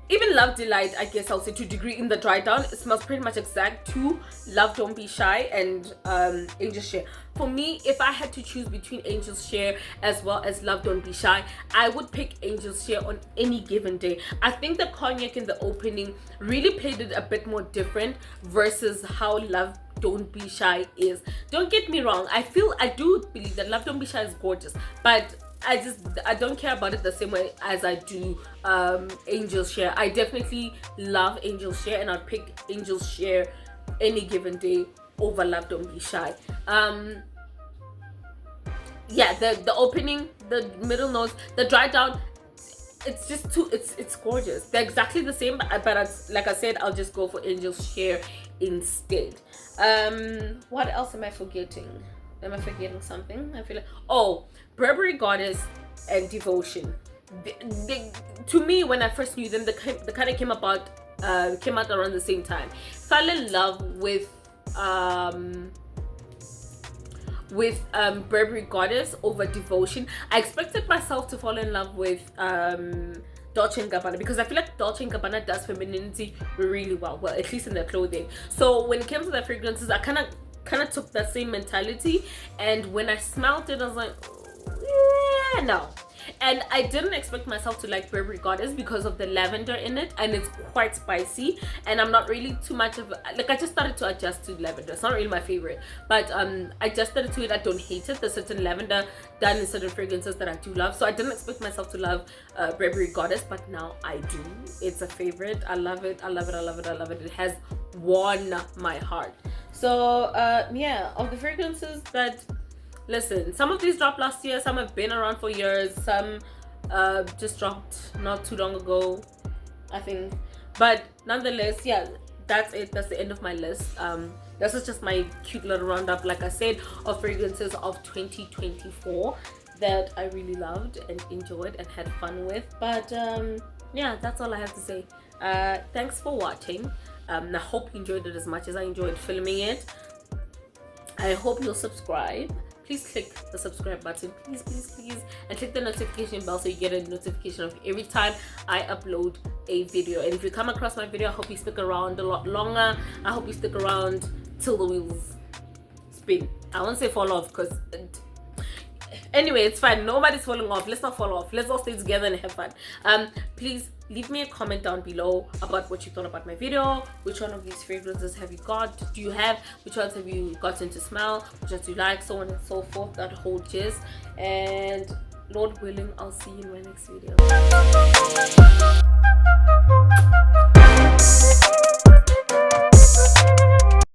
even Love Delight, I guess I'll say to a degree in the dry down, it smells pretty much exact to Love Don't Be Shy and Angel's Share. For me, if I had to choose between Angel's Share as well as Love Don't Be Shy, I would pick Angel's Share on any given day. I think the cognac in the opening really played it a bit more different versus how Love Don't Be Shy is. Don't get me wrong, I do believe that Love Don't Be Shy is gorgeous, but I don't care about it the same way as I do Angel's Share. I definitely love Angel's Share, and I'd pick Angel's Share any given day over Love Don't Be Shy. Yeah, the opening, the middle notes, the dry down, it's just it's gorgeous. They're exactly the same, but like I said, I'll just go for Angel's Share instead. What else am I forgetting? Am I forgetting something? I feel like, Burberry Goddess and Devotion. To me, when I first knew them, they kind of came out around the same time. Fell in love with Burberry Goddess over Devotion. I expected myself to fall in love with Dolce & Gabbana, because I feel like Dolce & Gabbana does femininity really well, at least in their clothing. So when it came to their fragrances, I kind of took that same mentality, and when I smelled it, I was like, yeah, no. And I didn't expect myself to like Burberry Goddess because of the lavender in it, and it's quite spicy, and I'm not really too much of like, I just started to adjust to lavender. It's not really my favorite, but I adjusted to it. I don't hate it. There's certain lavender done in certain fragrances that I do love, so I didn't expect myself to love Burberry Goddess, but now I do. It's a favorite. I love it. I love it. I love it. I love it. It has won my heart. So yeah, of the fragrances that, listen, some of these dropped last year, some have been around for years, some just dropped not too long ago, I think. But nonetheless, yeah, that's it. That's the end of my list. This is just my cute little roundup, like I said, of fragrances of 2024 that I really loved and enjoyed and had fun with. But yeah, that's all I have to say. Thanks for watching. I hope you enjoyed it as much as I enjoyed filming it. I hope you'll subscribe. Please click the subscribe button, please, and click the notification bell so you get a notification of every time I upload a video. And if you come across my video, I hope you stick around a lot longer. I hope you stick around till the wheels spin. I won't say fall off, because anyway, it's fine. Nobody's falling off. Let's not fall off. Let's all stay together and have fun. Please leave me a comment down below about what you thought about my video. Which one of these fragrances have you got? Do you have? Which ones have you gotten to smell? Which ones do you like? So on and so forth. That whole gist. And Lord willing, I'll see you in my next video.